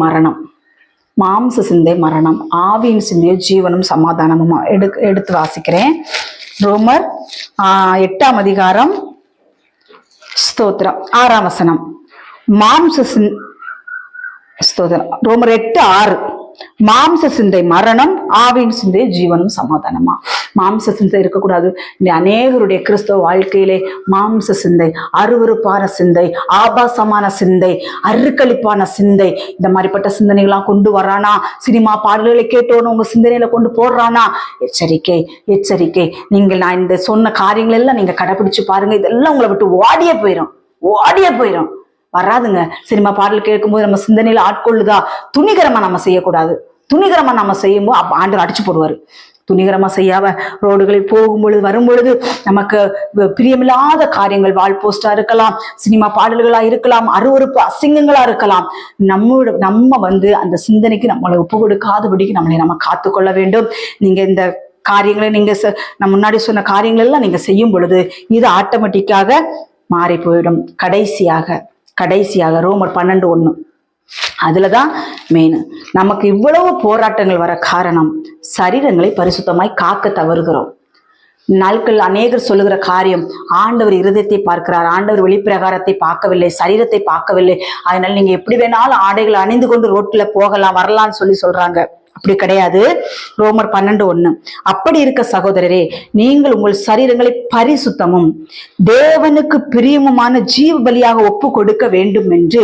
மரணம், ஆவியின் சிந்தையோ ஜீவனும் சமாதானமும். எடுத்து வாசிக்கிறேன். ரோமர் 8ஆம் அதிகாரம் ஸ்தோத்திரம் 6ஆம் வசனம். ரோமர் 8:6. மாம்ச சிந்தை மரணம், ஆவியின் சிந்தை ஜீவனும் சமாதானமா. மாம்ச சிந்தை இருக்கக்கூடாது. இந்த அநேகருடைய கிறிஸ்தவ வாழ்க்கையிலே மாம்ச சிந்தை, அருவருப்பான சிந்தை, ஆபாசமான சிந்தை, அருக்களிப்பான சிந்தை, இந்த மாதிரிப்பட்ட சிந்தனைகள்லாம் கொண்டு வரானா, சினிமா பாடல்களை கேட்டோன்னு உங்க சிந்தனையில கொண்டு போடுறானா, எச்சரிக்கை. நான் இந்த சொன்ன காரியங்கள் எல்லாம் நீங்க கடைபிடிச்சு பாருங்க. இதெல்லாம் உங்களை விட்டு ஓடியே போயிடும். வராதுங்க. சினிமா பாடல் கேட்கும்போது நம்ம சிந்தனையில ஆட்கொள்ளுதா, துணிகரமா நம்ம செய்யக்கூடாது. துணிகரமா நம்ம செய்யும்போது ஆண்டவர் அடிச்சு போடுவாரு. துணிகரமா செய்யாம ரோடுகளில் போகும்பொழுது வரும்பொழுது நமக்கு பிரியமில்லாத காரியங்கள், வால் போஸ்டா இருக்கலாம், சினிமா பாடல்களா இருக்கலாம், அருவருப்பு அசிங்கங்களா இருக்கலாம். நம்ம அந்த சிந்தனைக்கு நம்மளை ஒப்பு கொடுக்காதபடிக்கு நம்ம காத்துக்கொள்ள வேண்டும். நீங்க இந்த காரியங்களை நான் முன்னாடி சொன்ன காரியங்கள் எல்லாம் நீங்க செய்யும் பொழுது இது ஆட்டோமேட்டிக்காக மாறி போயிடும். கடைசியாக ரோமர் 12:1. அதுலதான் மெயின். நமக்கு இவ்வளவு போராட்டங்கள் வர காரணம் சரீரங்களை பரிசுத்தமாய் காக்க தவறுகிறோம். நாட்கள் அநேகர் சொல்லுகிற காரியம், ஆண்டவர் இருதயத்தை பார்க்கிறார், ஆண்டவர் வெளிப்பிரகாரத்தை பார்க்கவில்லை, சரீரத்தை பார்க்கவில்லை. அதனால நீங்க எப்படி வேணாலும் ஆடைகளை அணிந்து கொண்டு ரோட்ல போகலாம் வரலாம்னு சொல்றாங்க. அப்படி கிடையாது. ரோமர் 12:1. அப்படி இருக்க சகோதரரே, நீங்கள் உங்கள் சரீரங்களை பரிசுத்தமும் தேவனுக்கு பிரியமுமான ஜீவ பலியாக ஒப்பு கொடுக்க வேண்டும் என்று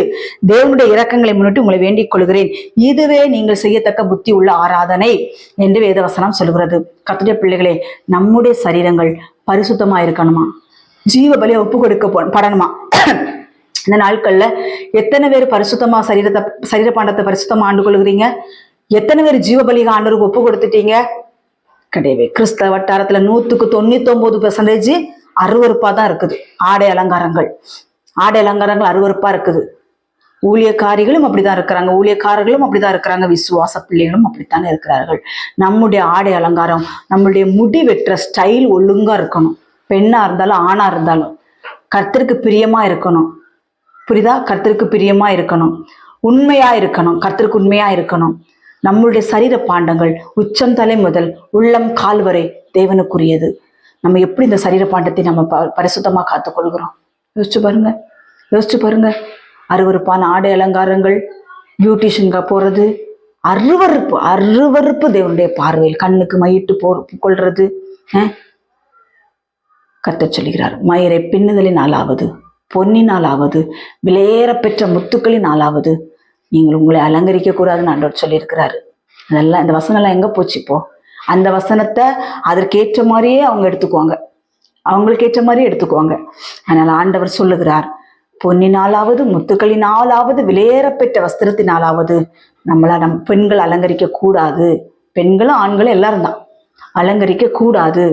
தேவனுடைய இரக்கங்களை முன்னிட்டு உங்களை வேண்டிக் கொள்கிறேன். இதுவே நீங்கள் செய்யத்தக்க புத்தி உள்ள ஆராதனை என்று வேதவசனம் சொல்கிறது. கர்த்தருடைய பிள்ளைகளே, நம்முடைய சரீரங்கள் பரிசுத்தமா இருக்கணுமா? ஜீவ பலியை ஒப்பு கொடுக்க படணுமா? இந்த நாட்கள்ல எத்தனை பேர் பரிசுத்தமா சரீர பாண்டத்தை பரிசுத்தமா ஆண்டு கொள்கிறீங்க? எத்தனை பேர் ஜீவ பலிக ஆண்டவருக்கு ஒப்பு கொடுத்துட்டீங்க? கிடையவே. கிறிஸ்தவ வட்டாரத்துல 100% அருவருப்பா தான் இருக்குது. ஆடை அலங்காரங்கள் அருவருப்பா இருக்குது. ஊழியக்காரிகளும் அப்படிதான் இருக்கிறாங்க, ஊழியக்காரர்களும் அப்படிதான் இருக்கிறாங்க, விசுவாச பிள்ளைகளும் அப்படித்தானே இருக்கிறார்கள். நம்முடைய ஆடை அலங்காரம், நம்மளுடைய முடி வெட்டுற ஸ்டைல் ஒழுங்கா இருக்கணும். பெண்ணா இருந்தாலும் ஆணா இருந்தாலும் கர்த்தருக்கு பிரியமா இருக்கணும். புரியுதா? கர்த்தருக்கு பிரியமா இருக்கணும், உண்மையா இருக்கணும், கர்த்தருக்கு உண்மையா இருக்கணும். நம்மளுடைய சரீர பாண்டங்கள் உச்சம் தலை முதல் உள்ளம் கால் வரை தேவனுக்குரியது. நம்ம எப்படி இந்த சரீர பாண்டத்தை நம்ம பரிசுத்தமா காத்துக்கொள்கிறோம்? யோசிச்சு பாருங்க. அருவருப்பான ஆடை அலங்காரங்கள், பியூட்டிஷியன்க போறது, அருவருப்பு தேவனுடைய பார்வையில். கண்ணுக்கு மையிட்டு கொள்றது. கர்த்தர் சொல்லுகிறார், மயிரை பின்னுதலின் ஆளாவது, பொன்னினாலாவது, விலையேற பெற்ற முத்துக்களினாலாவது நீங்கள் உங்களை அலங்கரிக்க கூடாதுன்னு ஆண்டவர் சொல்லியிருக்கிறாரு. அதெல்லாம் இந்த வசனம் எல்லாம் எங்க போச்சு? இப்போ அந்த வசனத்தை அதற்கேற்ற மாதிரியே அவங்களுக்கு ஏற்ற மாதிரியே எடுத்துக்குவாங்க. அதனால ஆண்டவர் சொல்லுகிறார், பொன்னினாலாவது, முத்துக்களினாலாவது, விலையேற பெற்ற வஸ்திரத்தினாலாவது நம் பெண்கள் அலங்கரிக்க கூடாது. பெண்களும் ஆண்களும் எல்லாரும் தான் அலங்கரிக்க கூடாது.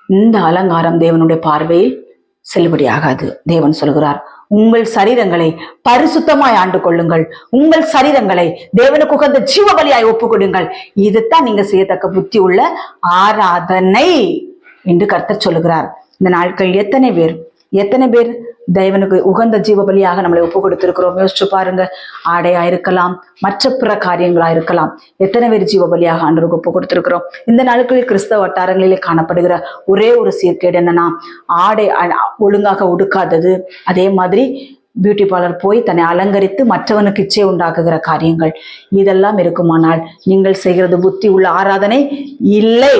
இந்த அலங்காரம் தேவனுடைய பார்வையில் செல்லுபடியாகாது. தேவன் சொல்கிறார், உங்கள் சரீரங்களை பரிசுத்தமாய் ஆண்டு கொள்ளுங்கள், உங்கள் சரீரங்களை தேவனுக்கு உகந்த ஜீவ பலியாய் ஒப்பு கொடுங்கள். இதுதான் நீங்க செய்யத்தக்க புத்தி உள்ள ஆராதனை என்று கர்த்தர் சொல்லுகிறார். இந்த நாட்கள் எத்தனை பேர் தேவனுக்கு உகந்த ஜீவ பலியாக நம்மளை ஒப்பு கொடுத்திருக்கிறோம்? யோசிச்சு பாருங்க. ஆடையா இருக்கலாம், மற்ற பிற காரியங்களா இருக்கலாம். எத்தனை பேர் ஜீவ பலியாக ஆண்டவருக்கு ஒப்பு கொடுத்திருக்கிறோம்? இந்த நாட்களில் கிறிஸ்தவ வட்டாரங்களிலே காணப்படுகிற ஒரே ஒரு சீர்கேடு என்னன்னா, ஆடை ஒழுங்காக உடுக்காதது. அதே மாதிரி பியூட்டி பார்லர் போய் தன்னை அலங்கரித்து மற்றவனுக்கு இச்சை உண்டாக்குகிற காரியங்கள். இதெல்லாம் இருக்குமானால் நீங்கள் செய்கிறது புத்தி உள்ள ஆராதனை இல்லை.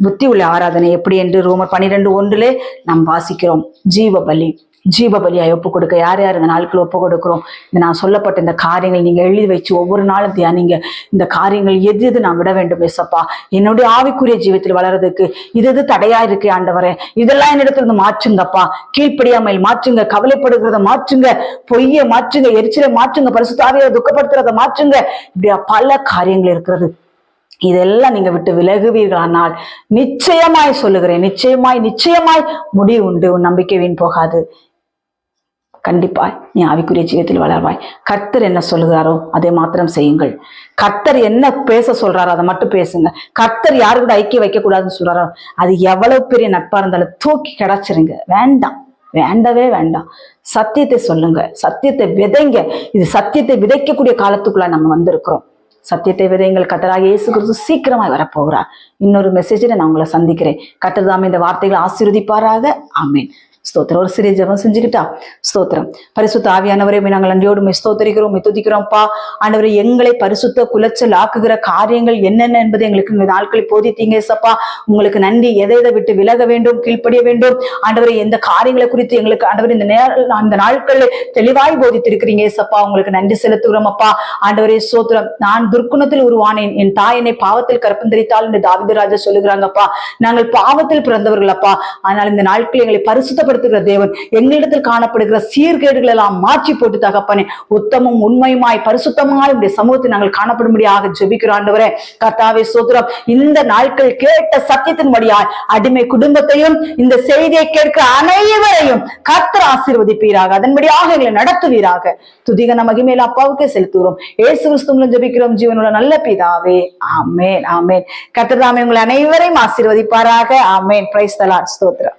புத்தி உள்ள ஆராதனை எப்படி என்று ரோமர் 12:1 நாம் வாசிக்கிறோம். ஜீவ பலியாய் ஒப்பு கொடுக்க யார் இந்த நாட்கள் ஒப்பு கொடுக்கிறோம்? இந்த நான் சொல்லப்பட்ட இந்த காரியங்கள் நீங்க எழுதி வச்சு ஒவ்வொரு நாளும் தியானிங்க. இந்த காரியங்கள் எது நான் விட வேண்டும் ஏசப்பா, என்னுடைய ஆவிக்குரிய ஜீவத்தில் வளர்றதுக்கு இது தடையா இருக்கு ஆண்டவரே, இதெல்லாம் என்னிடத்துல இருந்து மாற்றுங்கப்பா. கீழ்ப்படியாமல் மாற்றுங்க, கவலைப்படுகிறத மாற்றுங்க, பொய்யை மாற்றுங்க, எரிச்சலை மாற்றுங்க, பரிசுத்தாவியை துக்கப்படுத்துறத மாற்றுங்க. இப்படியா பல காரியங்கள் இருக்கிறது. இதெல்லாம் நீங்க விட்டு விலகுவீர்களானால் நிச்சயமாய் சொல்லுகிறேன், நிச்சயமாய் முடிவு உண்டு. உன் நம்பிக்கை வீண் போகாது. கண்டிப்பாய் நீ ஆவிக்குரிய ஜீவத்தில் வளர்வாய். கர்த்தர் என்ன சொல்லுகிறாரோ அதை மாத்திரம் செய்யுங்கள். கர்த்தர் என்ன பேச சொல்றாரோ அதை மட்டும் பேசுங்க. கர்த்தர் யாரு கூட ஐக்கியம் வைக்க கூடாதுன்னு சொல்றாரோ அது எவ்வளவு பெரிய நட்பா இருந்தாலும் தூக்கி கிடைச்சிருங்க. வேண்டவே வேண்டாம். சத்தியத்தை சொல்லுங்க, சத்தியத்தை விதைங்க. இது சத்தியத்தை விதைக்கக்கூடிய காலத்துக்குள்ள நம்ம வந்திருக்கிறோம். சத்தியத்தை விதைங்கள். கர்த்தராகிய இயேசு கிறிஸ்து சீக்கிரமாய் வரப்போகிறார். இன்னொரு மெசேஜில் நான் உங்களை சந்திக்கிறேன். கர்த்தர் தாமே இந்த வார்த்தைகளை ஆசீர்வதிப்பாராக. ஆமீன். ஸ்தோத்திரம். ஒரு சிறிய ஜெபம் செஞ்சுக்கிட்டா? ஸ்தோத்திரம். பரிசுத்த ஆவியானவரே, நாங்கள் நன்றியோடு ஸ்தோத்திரிக்கிறோம், துதிக்கிறோம்ப்பா. ஆண்டவரே, எங்களை பரிசுத்த குலைச்சல் ஆக்குகிற காரியங்கள் என்னென்ன என்பதை எங்களுக்கு இந்த நாட்களில் போதித்தீங்க ஏசப்பா. உங்களுக்கு நன்றி. எதை விட்டு விலக வேண்டும், கீழ்ப்படிய வேண்டும் ஆண்டவரே, எந்த காரியங்களை குறித்து எங்களுக்கு ஆண்டவரே இந்த நாட்களில் தெளிவாய் போதித்திருக்கிறீங்க ஏசப்பா. உங்களுக்கு நன்றி செலுத்துகிறோம் அப்பா. ஆண்டவரே ஸ்தோத்திரம். நான் துர்க்குணத்தில் உருவானேன், என் தாய் என்னை பாவத்தில் கற்பந்தரித்தால் என்று தாவீது ராஜா சொல்லுகிறாங்கப்பா. நாங்கள் பாவத்தில் பிறந்தவர்கள் அப்பா. ஆனால் இந்த நாட்களில் எங்களை பரிசுத்த தேவன் எங்களிடத்தில் காணப்படுகிற சீர்கேடுகள் எல்லாம் மாற்றி போட்டு தகப்பனே, உத்தமும் உண்மையுமாய் பரிசுத்தமாய் உடைய சமூகத்தை நாங்கள் காணப்படும்படியாக ஜெபிக்கிறோம் ஆண்டவரே. கர்த்தாவே ஸ்தோத்திரம். இந்த நாட்கள் கேட்ட சத்தியத்தின்படியாய் அடிமை குடும்பத்தையும் இந்த செய்தியை கேட்க அனைவரையும் கர்த்தர் ஆசீர்வதிப்பீராக, அதன்படியாக எங்களை நடத்துவீராக. துதிகன மகிமையில அப்பாவுக்கே செலுத்துகிறோம். இயேசு கிறிஸ்துவின் ஜெபிக்கிறோம் ஜீவனுள்ள நல்ல பிதாவே. ஆமென். ஆமென். கர்த்தர் தாமே உங்களை அனைவரையும் ஆசீர்வதிப்பாராக. ஆமென். Praise the lord. ஸ்தோத்திரம்.